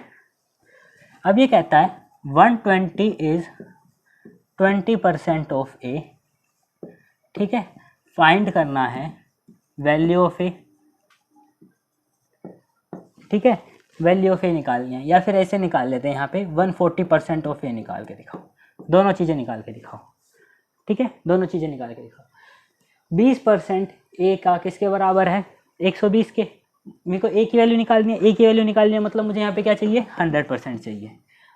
अब ये कहता है 120 इज 20% ऑफ ए, ठीक है, फाइंड करना है वैल्यू ऑफ ए, ठीक है, वैल्यू ऑफ ए निकालनी है, या फिर ऐसे निकाल लेते हैं यहाँ पे 140% ऑफ ए निकाल के दिखाओ, दोनों चीज़ें निकाल के दिखाओ, ठीक है, दोनों चीज़ें निकाल के दिखाओ। 20% ए का किसके बराबर है, 120 के। मेरे को ए की वैल्यू निकालनी है, ए की वैल्यू निकालनी है मतलब मुझे यहाँ पे क्या चाहिए, 100% चाहिए।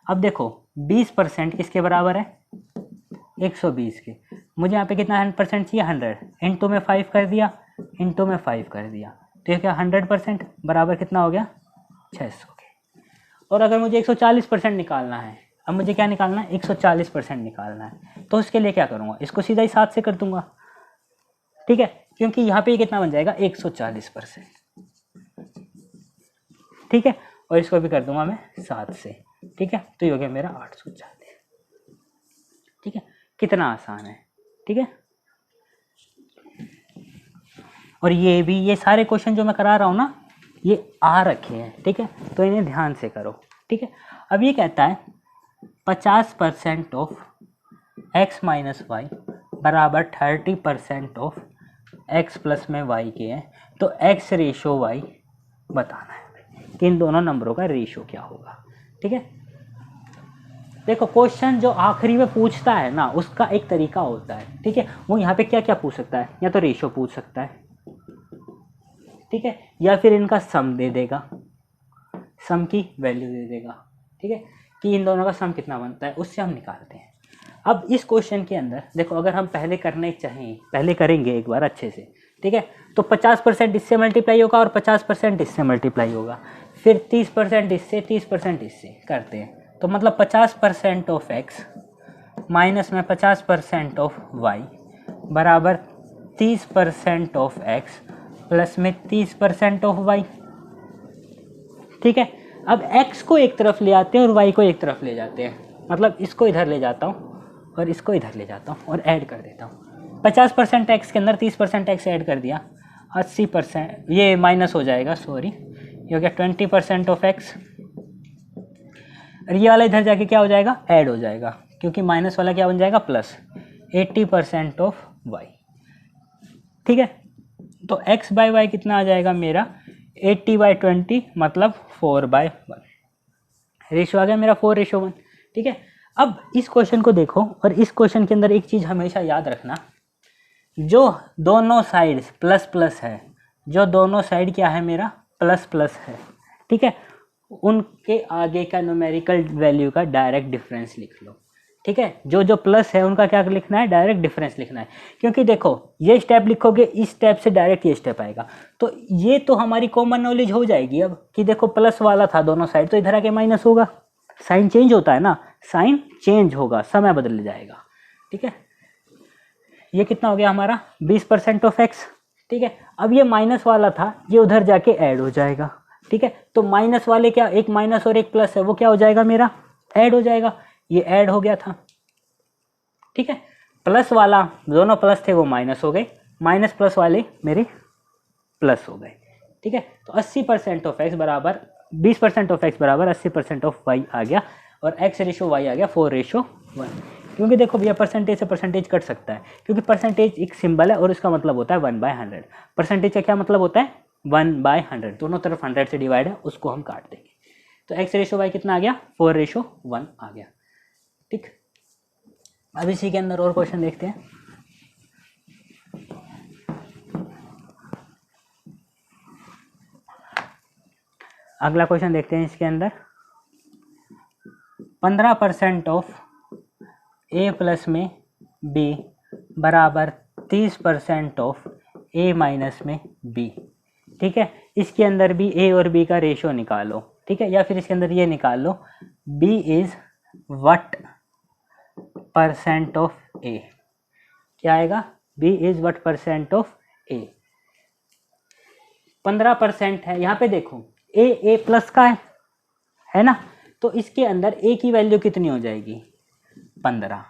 अब देखो 20% किसके बराबर है, 120 के। मुझे यहाँ पे कितना 100% चाहिए, 100, इंटू में 5 कर दिया, इंटू में 5 कर दिया, तो ये क्या 100% बराबर कितना हो गया 600 के। और अगर मुझे 140% निकालना है, अब मुझे क्या निकालना है, 140% निकालना है, तो उसके लिए क्या करूँगा, इसको सीधा ही 7 से कर दूंगा, ठीक है, क्योंकि यहाँ पे कितना बन जाएगा 140%, ठीक है, और इसको भी कर दूंगा मैं 7 से, ठीक है, तो ये हो गया मेरा 840, ठीक है। कितना आसान है, ठीक है। और ये भी, ये सारे क्वेश्चन जो मैं करा रहा हूँ ना, ये आ रखे हैं, ठीक है, तो इन्हें ध्यान से करो, ठीक है। अब ये कहता है 50% ऑफ x माइनस वाई बराबर 30% ऑफ x प्लस में y के हैं, तो x रेशो y बताना है कि इन दोनों नंबरों का रेशो क्या होगा, ठीक है। देखो क्वेश्चन जो आखिरी में पूछता है ना, उसका एक तरीका होता है, ठीक है, वो यहाँ पे क्या क्या पूछ सकता है, या तो रेशो पूछ सकता है, ठीक है, या फिर इनका सम दे देगा, सम की वैल्यू दे देगा, ठीक है, कि इन दोनों का सम कितना बनता है, उससे हम निकालते हैं। अब इस क्वेश्चन के अंदर देखो, अगर हम पहले करने चाहें, पहले करेंगे एक बार अच्छे से, ठीक है, तो 50% इससे मल्टीप्लाई होगा और 50% इससे मल्टीप्लाई होगा, फिर 30% इससे, 30% इससे करते हैं, तो मतलब 50% ऑफ x माइनस में 50% ऑफ y बराबर 30% ऑफ x प्लस में 30% ऑफ y। ठीक है, अब x को एक तरफ ले आते हैं और y को एक तरफ ले जाते हैं, मतलब इसको इधर ले जाता हूँ और इसको इधर ले जाता हूँ और ऐड कर देता हूँ। 50% x के अंदर 30% x ऐड कर दिया, 80%, ये माइनस हो जाएगा, सॉरी, ये हो गया 20% ऑफ x, और ये वाला इधर जाके क्या हो जाएगा, ऐड हो जाएगा, क्योंकि माइनस वाला क्या बन जाएगा, प्लस 80% ऑफ y। ठीक है, तो x बाई वाई कितना आ जाएगा मेरा, 80/20 मतलब 4/1, रेशो आ गया मेरा 4:1। ठीक है, अब इस क्वेश्चन को देखो, और इस क्वेश्चन के अंदर एक चीज़ हमेशा याद रखना, जो दोनों साइड प्लस प्लस है, जो दोनों साइड क्या है मेरा, प्लस प्लस है, ठीक है, उनके आगे का न्यूमेरिकल वैल्यू का डायरेक्ट डिफरेंस लिख लो। ठीक है, जो जो प्लस है उनका क्या लिखना है, डायरेक्ट डिफरेंस लिखना है, क्योंकि देखो ये स्टेप लिखोगे, इस स्टेप से डायरेक्ट ये स्टेप आएगा, तो ये तो हमारी कॉमन नॉलेज हो जाएगी अब कि देखो प्लस वाला था दोनों साइड, तो इधर आके माइनस होगा, साइन चेंज होता है ना, साइन चेंज होगा, समय बदल जाएगा। ठीक है, ये कितना हो गया हमारा, 20% ऑफ x। ठीक है, अब ये माइनस वाला था, ये उधर जाके ऐड हो जाएगा। ठीक है, तो माइनस वाले क्या, एक माइनस और एक प्लस है, वो क्या हो जाएगा मेरा, ऐड हो जाएगा, ये ऐड हो गया था। ठीक है, प्लस वाला, दोनों प्लस थे वो माइनस हो गए, माइनस प्लस वाले मेरे प्लस हो गए। ठीक है, तो 80% ऑफ x बराबर 20% ऑफ x बराबर 80% ऑफ y आ गया, और x रेशो y आ गया 4:1। क्योंकि देखो भैया परसेंटेज से परसेंटेज कट सकता है, क्योंकि परसेंटेज एक सिंबल है और इसका मतलब होता है 1/100। परसेंटेज का क्या मतलब होता है, 1/100, दोनों तरफ 100 से डिवाइड है, उसको हम काट देंगे, तो x रेशो y कितना आ गया, 4:1 आ गया। ठीक, अब इसी के अंदर और क्वेश्चन देखते हैं। अगला क्वेश्चन देखते हैं इसके अंदर, 15% ऑफ a प्लस में b बराबर 30% ऑफ a माइनस में b। ठीक है, इसके अंदर भी a और b का रेशो निकालो। ठीक है, या फिर इसके अंदर ये निकाल लो, b is what percent of a, क्या आएगा, b is what percent of a। 15% है, यहाँ पे देखो a प्लस का है ना, तो इसके अंदर a की वैल्यू कितनी हो जाएगी, 15a।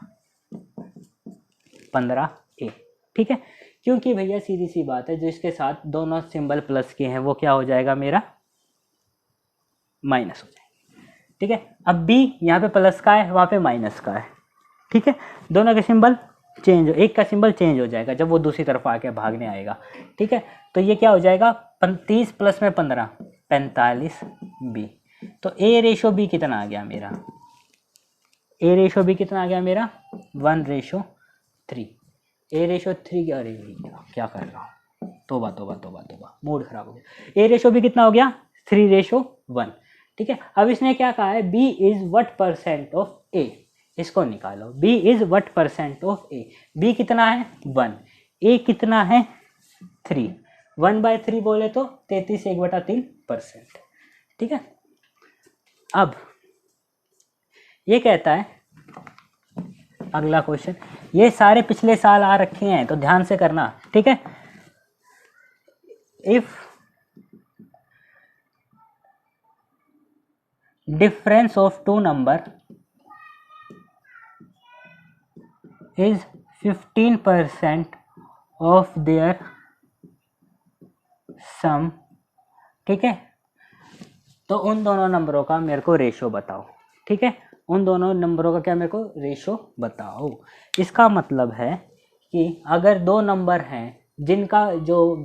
ठीक है, क्योंकि भैया सीधी सी बात है, जो इसके साथ दोनों सिंबल प्लस के हैं वो क्या हो जाएगा मेरा, माइनस हो जाएगा। ठीक है, अब b यहाँ पे प्लस का है, वहाँ पे माइनस का है। ठीक है, दोनों के सिंबल चेंज, एक का सिंबल चेंज हो जाएगा जब वो दूसरी तरफ आके भागने आएगा। ठीक है, तो ये क्या हो जाएगा, 30 प्लस में 15, 45b। तो a रेशो b कितना आ गया मेरा, a रेशो b कितना आ गया मेरा, 1:3। a रेशो 3, अरे क्या कर रहा हूँ, तोबा तोबा तोबा तोबा, मूड खराब हो गया। a रेशो b कितना हो गया, 3:1। ठीक है, अब इसने क्या कहा है, b is what percent of a, इसको निकालो, b is what percent of a। b कितना है 1, a कितना है 3, 1/3 बोले तो 33 1/3%। ठीक है, अब ये कहता है, अगला क्वेश्चन, ये सारे पिछले साल आ रखे हैं तो ध्यान से करना। ठीक है, if difference of two number is 15% of their sum. ठीक है, तो उन दोनों नंबरों का मेरे को रेशो बताओ। ठीक है, उन दोनों नंबरों का क्या मेरे को रेशो बताओ। इसका मतलब है कि अगर दो नंबर हैं जिनका जो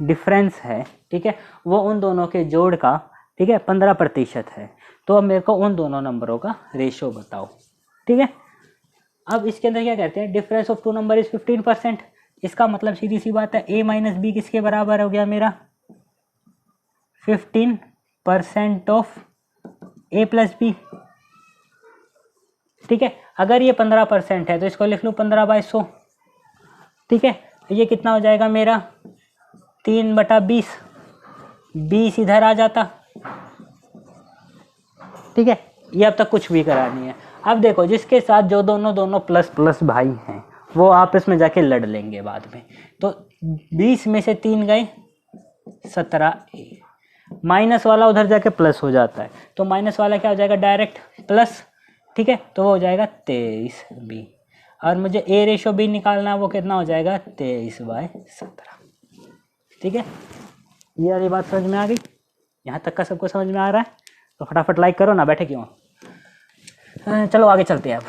डिफरेंस है, ठीक है, वो उन दोनों के जोड़ का, ठीक है, 15% है, तो अब मेरे को उन दोनों नंबरों का रेशो बताओ। ठीक है, अब इसके अंदर क्या कहते हैं, difference of two number is 15%। इसका मतलब सीधी सी बात है, a माइनस बी किसके बराबर हो गया मेरा, 15% ऑफ a प्लस बी। ठीक है। अगर ये 15% है तो इसको लिख लूँ 15/100, ठीक है। ये कितना हो जाएगा मेरा 3/20, 20 इधर आ जाता, ठीक है। ये अब तक कुछ भी करा नहीं है। अब देखो जिसके साथ जो दोनों प्लस प्लस भाई हैं वो आपस में जाके लड़ लेंगे बाद में। तो 20 में से 3 गए 17, माइनस वाला उधर जाके प्लस हो जाता है, तो माइनस वाला क्या हो जाएगा डायरेक्ट प्लस, ठीक है। तो वो हो जाएगा 23b। और मुझे a रेशो b निकालना है, वो कितना हो जाएगा 23/17, ठीक है। ये वाली बात समझ में आ गई? यहाँ तक का सबको समझ में आ रहा है? तो फटाफट लाइक करो ना, बैठे क्यों? चलो आगे चलते हैं अब।